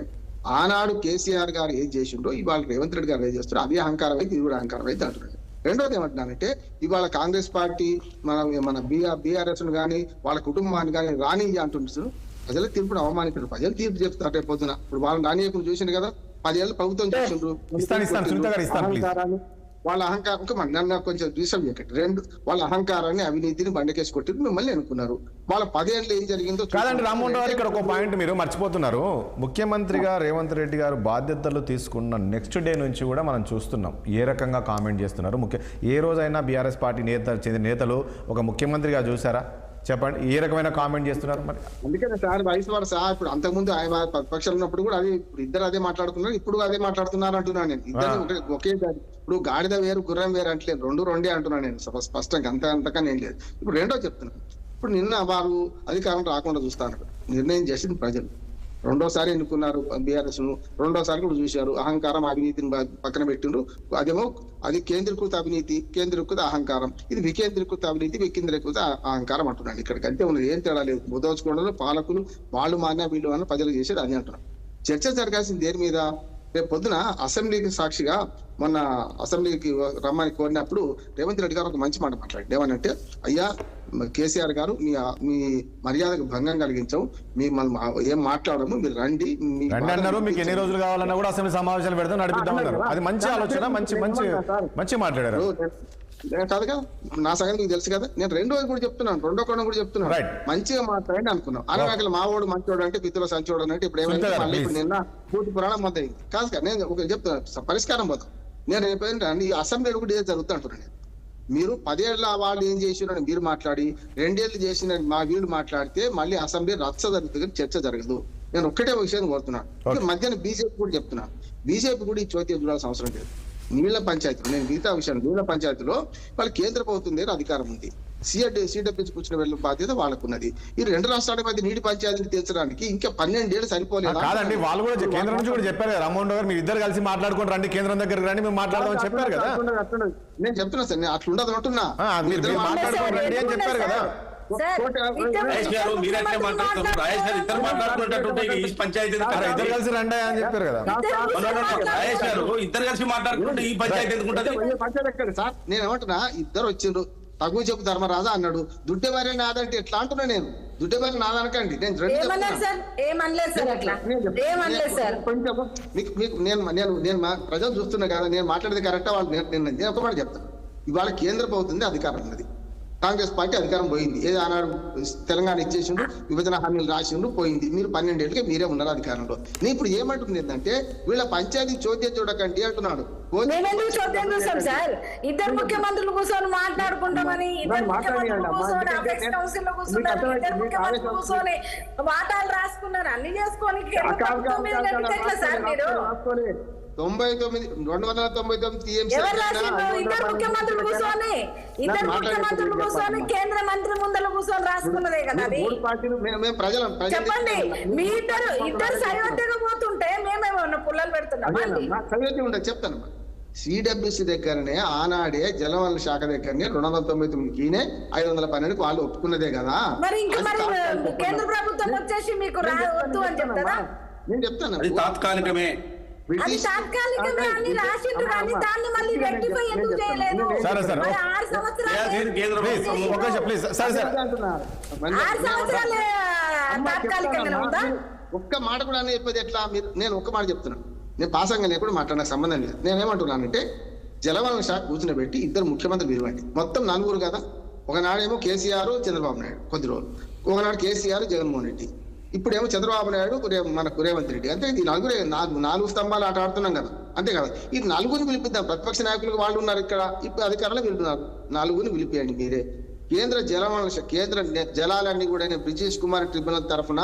ఆనాడు కేసీఆర్ గారు ఏం చేసిండో ఇవాళ రేవంత్ రెడ్డి గారు ఏం చేస్తారో అది అహంకారం అయితే ఇది కూడా అహంకారం అయితే అంటున్నాడు. రెండోది ఏమంటున్నానంటే, ఇవాళ కాంగ్రెస్ పార్టీ మన బీఆర్ఎస్ కానీ వాళ్ళ కుటుంబాన్ని కానీ రాని అంటున్నారు. ప్రజల తీర్పును అవమానించారు, ప్రజలు తీర్పు చెప్తారు రేపు పొద్దున. ఇప్పుడు వాళ్ళని రానియకుండా చూసిండు కదా, 10 ఏళ్ళు ప్రభుత్వం చేసిండ్రు. వాళ్ళ అహంకారం నన్ను కొంచెం డిస్టర్బ్ చేయకండి. 2 వాళ్ళ అహంకారాన్ని అవినీతిని బండకేసి కొట్టి మిమ్మల్ని అనుకున్నారు. వాళ్ళ 10 ఏళ్ళు ఏం జరిగిందో కాదండి. రామ్మోహన్ రావు ఇక్కడ ఒక పాయింట్ మీరు మర్చిపోతున్నారు. ముఖ్యమంత్రిగా రేవంత్ రెడ్డి గారు బాధ్యతలు తీసుకున్న నెక్స్ట్ డే నుంచి కూడా మనం చూస్తున్నాం ఏ రకంగా కామెంట్ చేస్తున్నారు. ఏ రోజైనా బీఆర్ఎస్ పార్టీ చెందిన నేతలు ఒక ముఖ్యమంత్రిగా చూసారా చెప్పండి, ఏ రకమైన కామెంట్ చేస్తున్నారు? మరి అందుకనే సార్ వయసు వారు సార్ ఇప్పుడు అంతకుముందు ఆయన ప్రతిపక్షాలు ఉన్నప్పుడు కూడా అది ఇద్దరు అదే మాట్లాడుతున్నారు, ఇప్పుడు అదే మాట్లాడుతున్నారు అంటున్నాను నేను. ఇద్దరు ఒకే ఇప్పుడు గాడిద వేరు గుర్రం వేరు అంటలేదు, 2 అంటున్నాను నేను స్పష్టంగా. అంతకన్నా ఏం లేదు. ఇప్పుడు రెండో చెప్తున్నాను. ఇప్పుడు నిన్న వారు అధికారం రాకుండా చూస్తాను నిర్ణయం చేసింది ప్రజలు. 2వ సారి ఎన్నుకున్నారు బీఆర్ఎస్ ను, 2వ సారి కూడా చూశారు. అహంకారం అవినీతిని పక్కన పెట్టిండ్రు. అదేమో అది కేంద్రీకృత అవినీతి, కేంద్రీకృత అహంకారం. ఇది వికేంద్రీకృత అవినీతి, వికేంద్రీకృత అహంకారం అంటున్నాను. ఇక్కడికి అంతే ఉన్నది, ఏం తేడా లేదు. బుద్ధోచుకోవడంలో పాలకులు వాళ్ళు మారినా వీళ్ళు అని ప్రజలు చేసేది అది అంటున్నాను. చర్చ జరగాల్సింది దేని మీద? రేపు పొద్దున అసెంబ్లీకి సాక్షిగా మొన్న అసెంబ్లీకి రమ్మని కోరినప్పుడు రేవంత్ రెడ్డి గారు ఒక మంచి మాట మాట్లాడారు. ఏమనంటే, అయ్యా కేసీఆర్ గారు మీ మర్యాదకు భంగం కలిగించాం, ఏం మాట్లాడము, మీరు రండి అన్నారు. మీకు ఎన్ని రోజులు కావాలన్నా కూడా అసెంబ్లీ సమావేశాలు పెడతాం నడిపిద్దామన్నారు. అది మంచి ఆలోచన, మంచి మాట్లాడారు కాదు కదా. నా సంగతి మీకు తెలుసు కదా. నేను 2వ కూడా చెప్తున్నాను, 2వ కోణం కూడా చెప్తున్నాను. మంచిగా మాట్లాడండి అనుకున్నాం. అలాగే మావోడు మంచోడు అంటే పిత్తుల సంచోడు అంటే ఇప్పుడు ఏమైనా మళ్ళీ ఇప్పుడు నిన్న పూర్తి పురాణం మొత్తం అయింది కాదు కదా. నేను ఒక చెప్తున్నాను, పరిష్కారం పోతాం. నేను ఏంటంటే ఈ అసెంబ్లీలో కూడా ఇదే జరుగుతూ అంటున్నాను. మీరు 10 ఏళ్ళ వాళ్ళు ఏం చేసినారని మీరు మాట్లాడి 2 ఏళ్ళు చేసిన మా వీళ్ళు మాట్లాడితే మళ్ళీ అసెంబ్లీ రచ్చ జరుగుతుంది, చర్చ జరగదు. నేను ఒక్కటే విషయం కోరుతున్నాను. మధ్యాహ్నం బీజేపీ కూడా చెప్తున్నాను, బీజేపీ కూడా ఈ చోద్యం చూడాల్సిన అవసరం లేదు. నీళ్ల పంచాయతీలో నేను మిగతా విషయాలు నీళ్ల పంచాయతీలో వాళ్ళ కేంద్ర ప్రభుత్వం దగ్గర అధికారం ఉంది. సీడబ్ల్యూసీ కూర్చుని వెళ్ళిన బాధ్యత వాళ్ళకున్నది. ఈ రెండు రాష్ట్రాల మధ్య నీటి పంచాయతీని తీర్చడానికి ఇంకా 12 ఏళ్ళు సరిపోలేదు. కాదండి, వాళ్ళు కూడా కేంద్రం నుంచి కూడా చెప్పారు కదా, రామ్మోహన్ గారు మీరు ఇద్దరు కలిసి మాట్లాడుకుని రండి, కేంద్రం దగ్గరికి రండి, మేము మాట్లాడదామని చెప్పారు కదా. నేను చెప్తున్నా సార్, నేను అట్లుండదు అంటున్నా. మీరు మాట్లాడుకుని రండి అని చెప్పారు కదా. రాజేష్ గారు మీరైతే మాట్లాడుతున్నారు, రాజేష్ గారు ఇద్దరు మాట్లాడుకున్నట్టుంటే ఈ పంచాయతీ ఇద్దరు కలిసి రండి అని చెప్పారు కదా. రాజేష్ గారు ఇద్దరు కలిసి మాట్లాడుకుంటే ఈ పంచాయతీ ఎందుకుంటది సార్? నేను ఏమంటున్నా, ఇద్దరు వచ్చిండ్రు, తగు చెప్పు ధర్మరాజా అన్నాడు, దుడ్డే భార్య నాదంటే ఎట్లా అంటున్నా నేను? దుడ్డే భార్య నాదనకండి, నేను నేను ప్రజలు చూస్తున్నా కదా, నేను మాట్లాడేది కరెక్టా వాళ్ళు? నేను ఒక మాట చెప్తాను, ఇవాళ కేంద్ర ప్రభుత్వం అధికారం ఉన్నది, కాంగ్రెస్ పార్టీ అధికారం పోయింది. ఏదో ఆనాడు తెలంగాణ ఇచ్చేసిండు, విభజన హామీలు రాసిండు, పోయింది. మీరు 12 ఏళ్ళకే మీరే ఉన్నారు అధికారంలో. నేను ఇప్పుడు ఏమంటుంది ఏంటంటే, వీళ్ళ పంచాయతీ చోద్యం చూడకండి అంటున్నాడు. చోద్యం చూసాం సార్, ఇద్దరు ముఖ్యమంత్రులు కూర్చొని మాట్లాడుకుంటామని, ఇద్దరు ముఖ్యమంత్రులు కూర్చొని అపెక్స్ కౌన్సిల్ లో కూర్చున్నారు, ఇద్దరు ముఖ్యమంత్రులు కూర్చొని వాటాలు రాసుకున్నారు, అన్ని చేసుకొని సార్ మీరు 299 టీఎంసీ ఇద్దరు ముఖ్యమంత్రులు కూర్చొని కేంద్ర మంత్రి ముందర కూర్చొని రాసుకున్నదే కదా అది. చెప్పండి, మీ ఇద్దరు సరివద్దగా పోతుంటే మేమేమన్నా పుల్లలు పెడుతున్నాం. చెప్తాను, సిడబ్ల్యూసీ దగ్గరనే ఆనాడే జలవనరుల శాఖ దగ్గరనే 299కి 512 వాళ్ళు ఒప్పుకున్నదే కదా. మరి ఇంకా మరి కేంద్ర ప్రభుత్వం వచ్చేసి మీకు వద్దు అని చెప్తారా? నేను చెప్తాను, అది తాత్కాలికమే. అది తాత్కాలికమే అని రాసిండ్రు కానీ దాన్ని మళ్ళీ రెక్టిఫై ఎందుకు చేయలేదు? 6 సంవత్సరాలు తాత్కాలికంగా ఉందా? ఒక్క మాట కూడా చెప్పేది ఎట్లా? నేను ఒక్క మాట చెప్తున్నాను, నేను పాసంగా కూడా మాట్లాడడానికి సంబంధం లేదు. నేనేమంటున్నానంటే, జలవనరుల శాఖ కూర్చుని ఇద్దరు ముఖ్యమంత్రులు పిలవండి, మొత్తం 4 కదా. ఒకనాడేమో కేసీఆర్ చంద్రబాబు నాయుడు కొద్ది రోజులు, ఒకనాడు కేసీఆర్ జగన్మోహన్ రెడ్డి, ఇప్పుడేమో చంద్రబాబు నాయుడు మనకు రేవంత్ రెడ్డి. అంటే ఈ నలుగురే 4 స్తంభాలు ఆట ఆడుతున్నాం కదా, అంతే కదా. ఈ 4 పిలిపిద్దాం, ప్రతిపక్ష నాయకులు వాళ్ళు ఉన్నారు ఇక్కడ, ఇప్పుడు అధికారులు పిలుపుతున్నారు, 4 పిలిపియండి మీరే. కేంద్ర జలవనరుల కేంద్ర జలాలన్నీ కూడా బ్రిజేష్ కుమార్ ట్రిబ్యునల్ తరఫున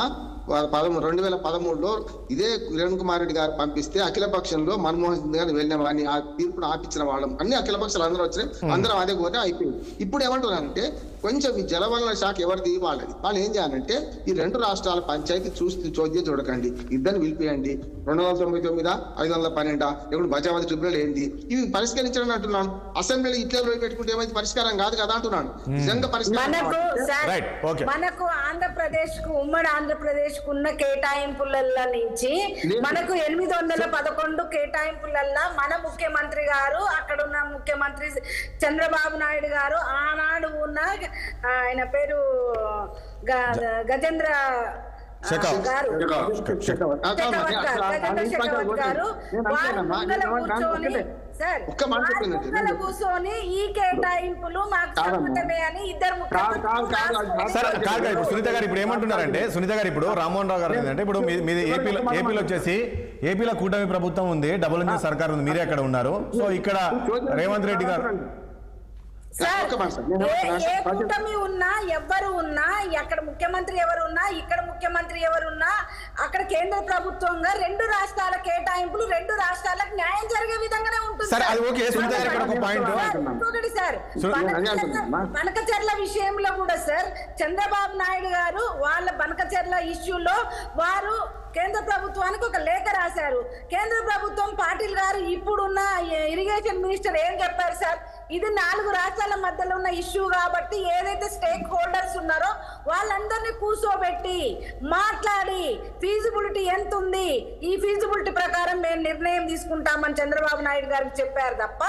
2013లో ఇదే కిరణ్ కుమార్ రెడ్డి గారు పంపిస్తే అఖిల పక్షంలో మన్మోహన్ సింగ్ గారు వెళ్ళినామని ఆ తీర్పును ఆపించిన వాళ్ళం, అన్ని అఖిల పక్షాలు అందరూ వచ్చినాయి, అందరం అదే కోరిన అయిపోయింది. ఇప్పుడు ఏమంటున్నారంటే, కొంచెం ఈ జలవనరుల శాఖ ఎవరిది వాళ్ళది. వాళ్ళు ఏం చేయాలంటే, ఈ 2 రాష్ట్రాల పంచాయతీ చోద్యం చూడకండి, ఇద్దరిని పిలిపియండి. 299 512 ఇప్పుడు బచావతి ట్రిబ్యునల్ ఏంది, ఇవి పరిష్కరించడం అంటున్నాను. అసెంబ్లీలో ఇట్లా పెట్టుకుంటే ఏమైంది, పరిష్కారం కాదు కదా అంటున్నాను. నిజంగా పరిష్కారం మనకు ఆంధ్రప్రదేశ్ కు, ఉమ్మడి ఆంధ్రప్రదేశ్ కు ఉన్న కేటాయింపుల నుంచి మనకు 811 కేటాయింపులల్లా మన ముఖ్యమంత్రి గారు, అక్కడ ఉన్న ముఖ్యమంత్రి చంద్రబాబు నాయుడు గారు, ఆనాడు ఉన్న ఆయన పేరు గజేంద్ర గారు, కూర్చొని ఈ కేటాయింపులు మాకు సమ్మతమే అని ఇద్దరు ఇప్పుడు సునీత గారు ఇప్పుడు ఏమంటున్నారంటే, సునీత గారు ఇప్పుడు రామ్మోహన్ రావు గారు ఏంటంటే, ఇప్పుడు మీది ఏపీలో వచ్చేసి ఏపీలో కూటమి ప్రభుత్వం ఉంది, డబుల్ ఇంజిన్ సర్కార్ ఉంది, మీరే అక్కడ ఉన్నారు. సో ఇక్కడ రేవంత్ రెడ్డి గారు ఏ కూటమి ఉన్నా, ఎవ్వరు ఉన్నా, అక్కడ ముఖ్యమంత్రి ఎవరు ఉన్నా, ఇక్కడ ముఖ్యమంత్రి ఎవరున్నా, అక్కడ కేంద్ర ప్రభుత్వంగా 2 రాష్ట్రాల కేటాయింపులు 2 రాష్ట్రాలకు న్యాయం జరిగే విధంగానే ఉంటుంది. ఇంకొకటి సార్, బనకచెర్ల విషయంలో కూడా సార్, చంద్రబాబు నాయుడు గారు వాళ్ళ బనకచెర్ల ఇష్యూలో వారు కేంద్ర ప్రభుత్వానికి ఒక లేఖ రాశారు. కేంద్ర ప్రభుత్వం పాటిల్ గారు ఇప్పుడున్న ఇరిగేషన్ మినిస్టర్ ఏం చెప్పారు సార్, ఇది 4 రాష్ట్రాల మధ్యలో ఉన్న ఇష్యూ కాబట్టి ఏదైతే స్టేక్ హోల్డర్స్ ఉన్నారో వాళ్ళందరినీ కూర్చోబెట్టి మాట్లాడి ఫీజిబిలిటీ ఎంత ఉంది, ఈ ఫీజిబిలిటీ ప్రకారం మేము నిర్ణయం తీసుకుంటామని చంద్రబాబు నాయుడు గారికి చెప్పారు తప్ప,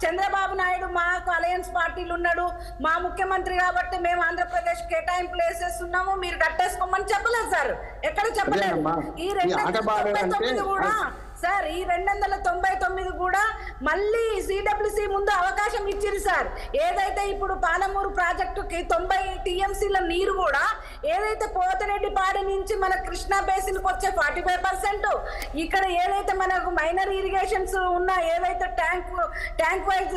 చంద్రబాబు నాయుడు మాకు అలయన్స్ పార్టీలు ఉన్నాడు, మా ముఖ్యమంత్రి కాబట్టి మేము ఆంధ్రప్రదేశ్ కేటాయింపులు వేసేస్తున్నాము, మీరు కట్టేసుకోమని చెప్పలేదు సార్, ఎక్కడ చెప్పలేదు. ఈ 299 కూడా సార్, ఈ 299 కూడా మళ్ళీ సిడబ్ల్యూసీ ముందు అవకాశం ఇచ్చింది సార్. ఏదైతే ఇప్పుడు పాలమూరు ప్రాజెక్టుకి 90 టీఎంసీల నీరు కూడా ఏదైతే పోతరెడ్డిపాడి నుంచి మన కృష్ణా బేసిన్ కు వచ్చే 45%, ఇక్కడ ఏదైతే మనకు మైనర్ ఇరిగేషన్స్ ఉన్న ఏదైతే ట్యాంక్ వైజ్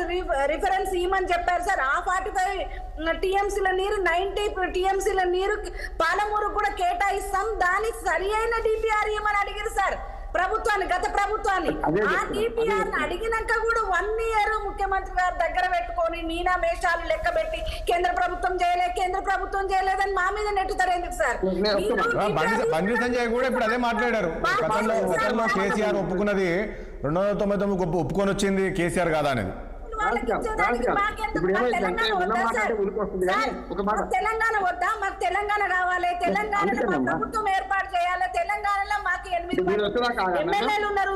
రిఫరెన్స్ ఇవ్వమని చెప్పారు సార్, ఆ 45 టీఎంసీల నీరు 90 టీఎంసీల నీరు పాలమూరు కూడా కేటాయిస్తాం, దానికి సరి అయిన డిపిఆర్ ఇవ్వమని అడిగారు సార్. ప్రభుత్వాన్ని, గత ప్రభుత్వాన్ని. అదే ఆ చెప్తున్నా. డిపిఆర్ అడిగినాక కూడా 1 year ముఖ్యమంత్రి గారు దగ్గర పెట్టుకొని మీనా మేషాలు లెక్క పెట్టి కేంద్ర ప్రభుత్వం చేయలేదని మా మీద నెట్టుతారు ఎందుకు సార్? బండి సంజయ్ కూడా ఇప్పుడు అదే మాట్లాడారు. గతంలో కేసీఆర్ ఒప్పుకున్నది 299 ఒప్పుకొని వచ్చింది కేసీఆర్ కాదా అనేది. తెలంగాణ వద్దా? మాకు తెలంగాణ కావాలి, తెలంగాణలో మా ప్రభుత్వం ఏర్పాటు చేయాలి. తెలంగాణలో మాకు 8 ఎమ్మెల్యేలు ఉన్నారు,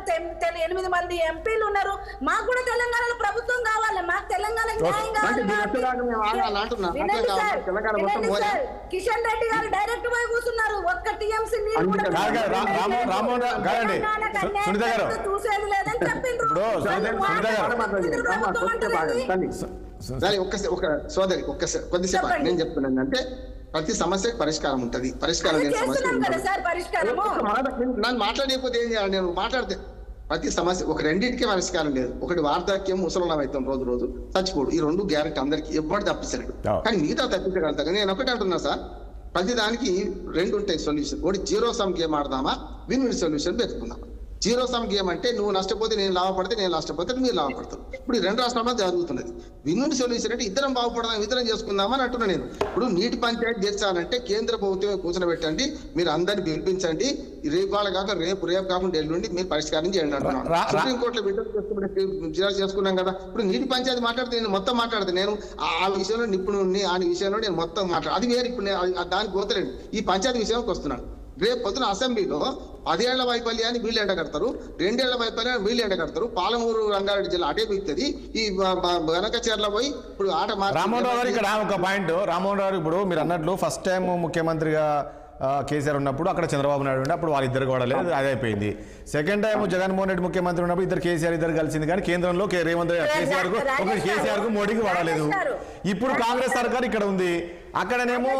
8 మంది ఎంపీలు ఉన్నారు. మాకు కూడా తెలంగాణలో ప్రభుత్వం కావాలి. మాకు తెలంగాణ న్యాయం కావాలి. కిషన్ రెడ్డి గారు డైరెక్ట్ పోయి కూర్చున్నారు. ఒక్క టీఎంసీ చూసేది లేదని చెప్పిండ్రు. కొద్దిసేపు నేను చెప్తున్నాను అంటే ప్రతి సమస్యకు పరిష్కారం ఉంటది. పరిష్కారం లేని సమస్య నన్ను మాట్లాడకపోతే ఏం చేయాలి? నేను మాట్లాడితే ప్రతి సమస్య ఒక రెండింటికి పరిష్కారం లేదు. ఒకటి వార్ధాక్యం, ముసలం అవుతాం, రోజు చచ్చిపోడు. ఈ 2 గ్యారెంటీ అందరికి ఎవ్వరు తప్పించలేడు. కానీ మిగతా తప్పించగలుగుతా. నేను ఒకటి అంటున్నా సార్, ప్రతి దానికి 2 ఉంటాయి సొల్యూషన్. ఒకటి జీరో సమ్ గేమ్ ఆడదామా, విన్ విన్ సొల్యూషన్ పెట్టుకుందామా. జీరో సమ్ గేమ్ అంటే నువ్వు నష్టపోతే నేను లాభపడితే, నేను నష్టపోతే మీరు లాభపడతారు. ఇప్పుడు ఈ 2 రాష్ట్రాల్లో జరుగుతున్నది. విన్ సొల్యూషన్ అంటే ఇద్దరం బాగుపడదాం, ఇద్దరం చేసుకుందామని అంటున్నా నేను. ఇప్పుడు నీటి పంచాయతీ తెచ్చానంటే కేంద్ర ప్రభుత్వం కూర్చోబెట్టండి, మీరు అందరిని పిలిపించండి, రేపు కాకుండా ఎల్లుండి మీరు పరిష్కారం చేయండి అంటున్నాను. సుప్రీంకోర్టులో విచారణ చేసుకున్నాం కదా. ఇప్పుడు నీటి పంచాయతీ మాట్లాడితే నేను మొత్తం మాట్లాడితే నేను ఆ విషయంలో నిపుణుడిని, ఆ విషయంలో నేను మొత్తం మాట్లాడు, అది వేరు. ఇప్పుడు దానికి పోతలేండి, ఈ పంచాయతీ విషయానికి వస్తున్నాను. రేపు పొద్దున అసెంబ్లీలో 10 ఏళ్ల వైఫల్యాన్ని వీళ్ళు ఎండగడతారు, 2 ఏళ్ల వైఫల్యాన్ని వీళ్ళు ఎండగడతారు. పాలమూరు రంగారెడ్డి జిల్లా అటే బిగుతుంది. ఈ గనకచర్ల పోయి ఇప్పుడు ఆట రామ్మోహన్ రావు గారు ఇక్కడ ఒక పాయింట్. రామ్మోహన్ రావు ఇప్పుడు మీరు అన్నట్లు ఫస్ట్ టైం ముఖ్యమంత్రిగా కేసీఆర్ ఉన్నప్పుడు అక్కడ చంద్రబాబు నాయుడు ఉండే, అప్పుడు వాళ్ళిద్దరు కూడా లేదు, అది అయిపోయింది. సెకండ్ టైం జగన్మోహన్ రెడ్డి ముఖ్యమంత్రి ఉన్నప్పుడు ఇద్దరు కేసీఆర్ కలిసింది. కానీ కేంద్రంలో రేవంత్ కేసీఆర్ కు మోడీకి వాడలేదు. ఇప్పుడు కాంగ్రెస్ సర్కార్ ఇక్కడ ఉంది, అక్కడనేమో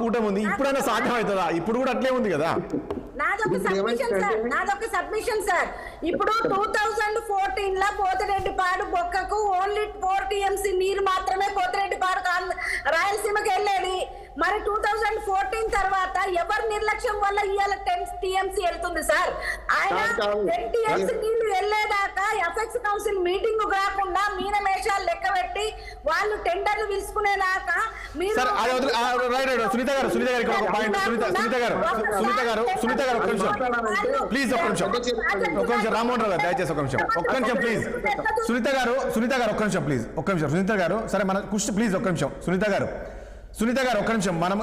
కూటమి ఉంది. ఇప్పుడైనా సాధ్యం అవుతుందా? ఇప్పుడు కూడా అట్లే ఉంది కదా. నాదొక సబ్మిషన్ సార్. ఇప్పుడు 2014 లో పోతిరెడ్డిపాడు బొక్కకు ఓన్లీ 4 TMC నీరు మాత్రమే పోతిరెడ్డిపాడు రాయలసీమకి వెళ్ళేది. మరి 2014 తర్వాత ఎవరి నిర్లక్ష్యం వల్ల ఇవాళ 10 TMC వెళ్తుంది సార్? ఆయన 10 TMC నీళ్లు వెళ్ళేదాకా ఎఫెక్స్ కౌన్సిల్ మీటింగ్ కాకుండా మీనమేషాలు లెక్క పెట్టి వాళ్ళు టెండర్లు పిలుచుకునేదాకా మీరు ప్లీజ్ ఒక్క నిమిషం రామ్మోహన్ రావు గారు దయచేసి ఒక్క నిమిషం ప్లీజ్. సునీత గారు ఒక్క నిమిషం ప్లీజ్, ఒక్క నిమిషం సునీత గారు. సరే మన ప్లీజ్ ఒక్క నిమిషం సునీత గారు ఒక్క నిమిషం. మనం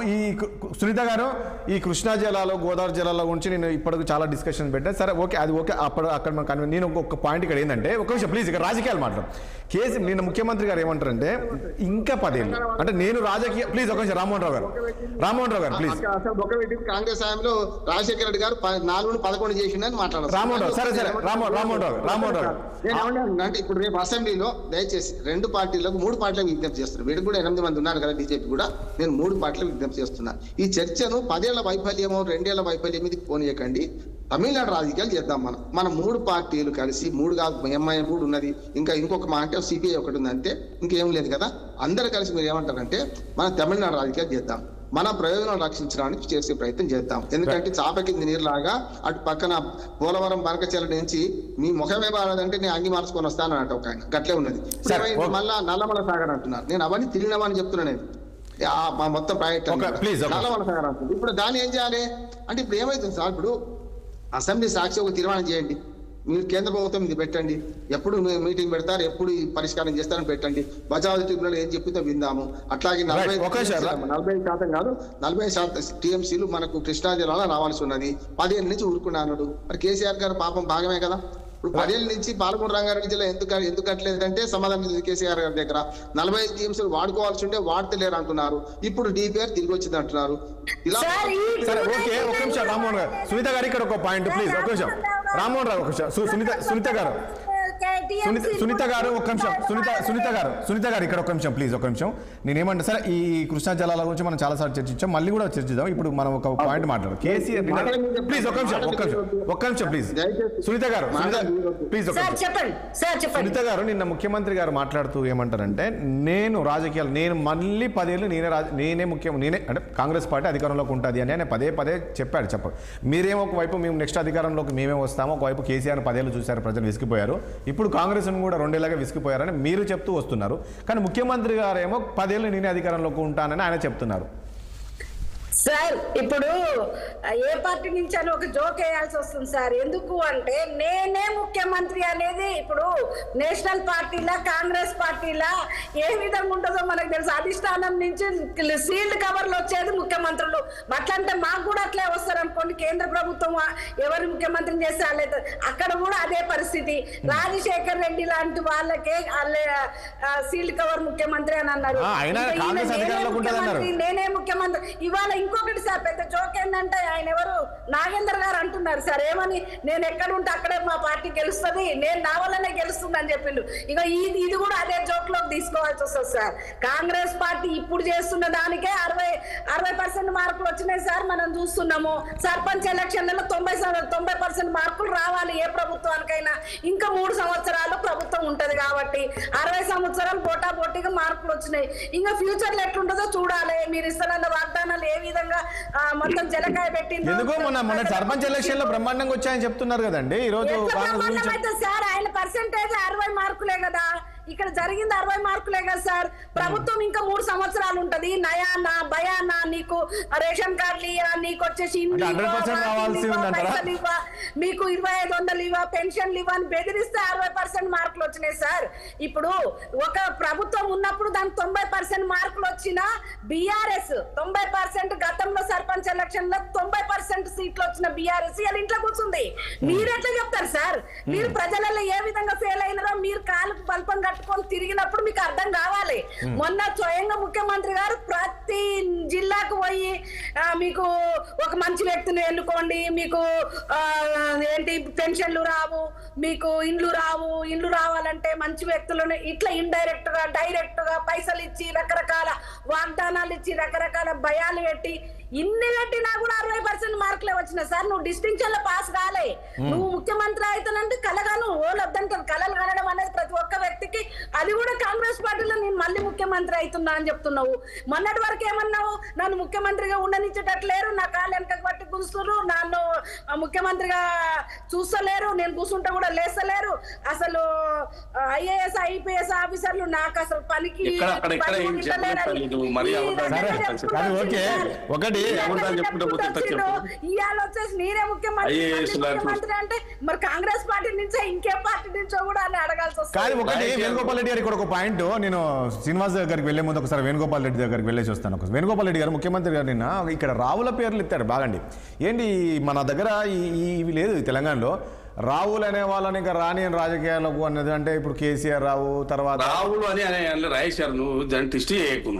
సునీత గారు ఈ కృష్ణా జిల్లాలో, గోదావరి జిల్లాలో గురించి నేను ఇప్పటికి చాలా డిస్కషన్ పెట్టాను. సరే ఓకే, అది ఓకే. అక్కడ మనం నేను ఒక పాయింట్ ఇక్కడ ఏంటంటే, ఒక నిమిషం ప్లీజ్, ఇక్కడ రాజకీయాలు మాట్లాడు. నిన్న ముఖ్యమంత్రి గారు ఏమంటారంటే ఇంకా 10 ఏళ్ళు అంటే నేను రాజకీయ ప్లీజ్ ఒక నిమిషం రామ్మోహన్ రావు గారు ప్లీజ్. కాంగ్రెస్ హయాంలో రాజశేఖర రెడ్డి గారు 4-11 చేసిందని మాట్లాడారు రామ్మోహన్ రావు. సరే రామ్మోహన్ రావు అంటే ఇప్పుడు రేపు అసెంబ్లీలో దయచేసి 2 పార్టీలకు 3 పార్టీలకు విజ్ఞప్తి చేస్తున్నారు. వీడికి కూడా 8 మంది ఉన్నారు కదా బీజేపీ కూడా. నేను 3 పార్టీలకు విజ్ఞప్తి చేస్తున్నా, ఈ చర్చను 10 ఏళ్ల వైఫల్యమో 2 ఏళ్ల వైఫల్యం మీదకి పోనీయకండి. తమిళనాడు రాజకీయాలు చేద్దాం. మనం 3 పార్టీలు కలిసి, 3 కాదు ఎంఐ కూడా ఉన్నది, ఇంకొక మా అంటే సిపిఐ ఒకటి ఉంది, అంతే, ఇంకేం లేదు కదా. అందరు కలిసి మీరు ఏమంటారంటే మన తమిళనాడు రాజకీయాలు చేద్దాం, మన ప్రయోజనాలు రక్షించడానికి చేసే ప్రయత్నం చేద్దాం. ఎందుకంటే చాప కింద నీరులాగా అటు పక్కన పోలవరం బనకచెల నుంచి మీ ముఖమే బాగాలంటే నేను అంగి మార్చుకొని వస్తాను అన్నట్టు ఒక ఆయన గట్లే ఉన్నది. మళ్ళా నల్లమల సాగర్ అంటున్నారు. నేను అవన్నీ తిరిగినామని చెప్తున్నాను. నేను మొత్తం ప్రాజెక్ట్ నల్లమల సాగర్ అంటుంది. ఇప్పుడు దాన్ని ఏం చేయాలి అంటే ఇప్పుడు ఏమైతుంది సార్? ఇప్పుడు అసెంబ్లీ సాక్షి ఒక తీర్మానం చేయండి, మీరు కేంద్ర ప్రభుత్వం ఇది పెట్టండి, ఎప్పుడు మీటింగ్ పెడతారు, ఎప్పుడు పరిష్కారం చేస్తారని పెట్టండి. బజాజ్ ట్రిబ్యునల్ ఏం చెప్పిందో విందాము. అట్లాగే 40% కాదు 40% టీఎంసీలు మనకు కృష్ణా జిల్లాలో రావాల్సి ఉన్నది. 10 ఏళ్ళ నుంచి ఊరుకున్నాడు. మరి కేసీఆర్ గారు పాపం భాగమే కదా. ఇప్పుడు 10 ఏళ్ళ నుంచి పాలమూరు రంగారెడ్డి జిల్లా ఎందుకు కట్టలేదంటే సమాధానం కేసీఆర్ గారి దగ్గర 45 టీఎంసీలు వాడుకోవాల్సి ఉంటే వాడతలేరు అంటున్నారు. ఇప్పుడు డిపిఆర్ తిరిగి వచ్చింది అంటున్నారు. ఇలా సరే ఓకే, ఒక నిమిషం రామ్మోహన్ గారు. సునీత గారు ఇక్కడ ఒక పాయింట్ ప్లీజ్, ఒక నిమిషం రామ్మోహన్ రావు, ఒక నిమిషం సునీత గారు సునీత గారు ఒక్క నిమిషం, సునీత గారు ఇక్కడ ఒక నిమిషం ప్లీజ్, ఒక నిమిషం. నేనేమంటా సరే, ఈ కృష్ణా జలాల గురించి మనం చాలాసార్లు చర్చించాం, మళ్ళీ కూడా చర్చిద్దాం. ఇప్పుడు మనం ఒక పాయింట్ మాట్లాడదాం. కేసీఆర్ ప్లీజ్ ఒక్క నిమిషం ప్లీజ్. సునీత గారు ప్లీజ్ సునీత గారు నిన్న ముఖ్యమంత్రి గారు మాట్లాడుతూ ఏమంటారంటే, నేను రాజకీయాలు మళ్ళీ 10 ఏళ్ళు నేనే అంటే కాంగ్రెస్ పార్టీ అధికారంలోకి ఉంటుంది అని ఆయన పదే చెప్పాడు. మీరేమో ఒకవైపు మేము నెక్స్ట్ అధికారంలోకి మేమే వస్తాము, ఒకవైపు కేసీఆర్ 10 ఏళ్ళు చూశారు, ప్రజలు విసిగిపోయారు, ఇప్పుడు కాంగ్రెస్ కూడా 2 ఏళ్ళగా విసిగిపోయారని మీరు చెప్తూ వస్తున్నారు. కానీ ముఖ్యమంత్రి గారేమో 10 ఏళ్ళు నేనే అధికారంలోకి ఉంటానని ఆయన చెప్తున్నారు. సార్ ఇప్పుడు ఏ పార్టీ నుంచి అని ఒక జోక్ వేయాల్సి వస్తుంది సార్. ఎందుకు అంటే నేనే ముఖ్యమంత్రి అనేది ఇప్పుడు నేషనల్ పార్టీలా కాంగ్రెస్ పార్టీలా ఏ విధంగా ఉంటుందో మనకు తెలుసు. అధిష్టానం నుంచి సీల్డ్ కవర్లు వచ్చేది ముఖ్యమంత్రులు. అట్లంటే మాకు కూడా అట్లే వస్తారు అనుకోండి. కేంద్ర ప్రభుత్వం ఎవరు ముఖ్యమంత్రిని చేస్తే వాళ్ళే, అక్కడ కూడా అదే పరిస్థితి. రాజశేఖర్ రెడ్డి లాంటి వాళ్ళకే సీల్డ్ కవర్ ముఖ్యమంత్రి అని అన్నారు. నేనే ముఖ్యమంత్రి. ఇవాళ ఇంకొకటి సార్ పెద్ద జోక్ ఏంటంటే, ఆయన ఎవరు నాగేందర్ గారు అంటున్నారు సార్, ఏమని నేను ఎక్కడ ఉంటే అక్కడే మా పార్టీ గెలుస్తుంది, నేను నా వల్లనే గెలుస్తుంది అని చెప్పిండు. ఇక ఇది కూడా అదే జోక్ లోకి తీసుకోవాల్సి వస్తుంది సార్. కాంగ్రెస్ పార్టీ ఇప్పుడు చేస్తున్న దానికే 60% మార్కులు వచ్చినాయి సార్. మనం చూస్తున్నాము సర్పంచ్ ఎలక్షన్లలో 90% మార్కులు రావాలి ఏ ప్రభుత్వానికైనా. ఇంకా 3 సంవత్సరాలు ప్రభుత్వం ఉంటది కాబట్టి 60 సంవత్సరాలు పోటాపోటీగా మార్కులు వచ్చినాయి. ఇంకా ఫ్యూచర్ లో ఎట్లుంటుందో చూడాలి. మీరు ఇస్తున్న వాగ్దానాలు ఏ విధంగా మొత్తం జలకాయ పెట్టింది. ఎందుకో మొన్న సర్పంచ్ ఎలక్షన్ లో బ్రహ్మాండంగా వచ్చాయని చెప్తున్నారు కదండి. ఈ రోజు సార్ ఆయన పర్సెంటేజ్ 60 మార్కులే కదా, ఇక్కడ జరిగింది 60 మార్కులే కదా సార్. ప్రభుత్వం ఇంకా 3 సంవత్సరాలు ఉంటది. నయానా భయానా నీకు రేషన్ కార్డులు ఇవ్వ, నీకు వచ్చేసి మీకు 2500 ఇవ్వ, పెన్షన్లు ఇవ్వ అని బెదిరిస్తే 60% మార్కులు వచ్చినాయి సార్. ఇప్పుడు ఒక ప్రభుత్వం ఉన్నప్పుడు దానికి 90% మార్కులు వచ్చిన బీఆర్ఎస్ 90%, గతంలో సర్పంచ్ ఎలక్షన్ లో 90% సీట్లు వచ్చిన బీఆర్ఎస్ ఇలా ఇంట్లో కూర్చుంది. మీరు ఎట్లా చెప్తారు సార్? మీరు ప్రజలలో ఏ విధంగా ఫెయిల్ అయినారో మీరు కాలుకు బల్పం కట్టుకొని తిరిగినప్పుడు మీకు అర్థం కావాలి. మొన్న స్వయంగా ముఖ్యమంత్రి గారు ప్రతి జిల్లాకు పోయి మీకు ఒక మంచి వ్యక్తిని ఎన్నుకోండి, మీకు ఏంటి పెన్షన్లు రావు, మీకు ఇండ్లు రావు, ఇండ్లు రావాలంటే మంచి వ్యక్తులను ఇట్లా ఇండైరెక్ట్ గా డైరెక్ట్ గా పైసలు ఇచ్చి రకరకాల వాగ్దానాలు ఇచ్చి రకరకాల భయాలు పెట్టి ఇన్ని పెట్టినా కూడా 60% మార్కులే వచ్చినాయి సార్. నువ్వు డిస్టింక్షన్ లో పాస్ కాలే. నువ్వు ముఖ్యమంత్రి అవుతానంటే కలగాను ఓలొద్దంటారు. కలలు కనడం అనేది ప్రతి ఒక్క వ్యక్తికి. అది కూడా కాంగ్రెస్ పార్టీలో నేను మళ్ళీ ముఖ్యమంత్రి అవుతున్నా అని చెప్తున్నావు. మొన్నటి వరకు ఏమన్నావు? నన్ను ముఖ్యమంత్రిగా ఉండనిచ్చేటట్లేరు, నా కాళ్ళు వెనక పట్టి కూస్తున్నారు, నన్ను ముఖ్యమంత్రిగా చూస్తలేరు, నేను కూర్చుంటే కూడా లేస్తలేరు. అసలు ఐఏఎస్ ఐపీఎస్ ఆఫీసర్లు నాకు అసలు పనికి నేనే ముఖ్యమంత్రి అంటే మరి కాంగ్రెస్ పార్టీ నుంచో ఇంకే పార్టీ నుంచో కూడా అని అడగాల్సి వస్తుంది. ఒకటి వేణుగోపాల్ రెడ్డి గారు ఇక్కడ ఒక పాయింట్, నేను శ్రీనివాస్ దగ్గరికి వెళ్లే ముందు ఒకసారి వేణుగోపాల్ రెడ్డి దగ్గరికి వెళ్ళేసి వస్తాను. వేణుగోపాల్ రెడ్డి గారు ముఖ్యమంత్రి గారు నిన్న ఇక్కడ రావుల పేర్లు ఎత్తాడు బాగండి. ఏంటి మన దగ్గర ఇవి లేదు తెలంగాణలో. రావులు అనే వాళ్ళని ఇంకా రాని రాజకీయాలకు అన్నది అంటే ఇప్పుడు కేసీఆర్ రావు తర్వాత రావులు అని రాయేశారు. నువ్వు దాన్ని టిస్ట్ చేయకు.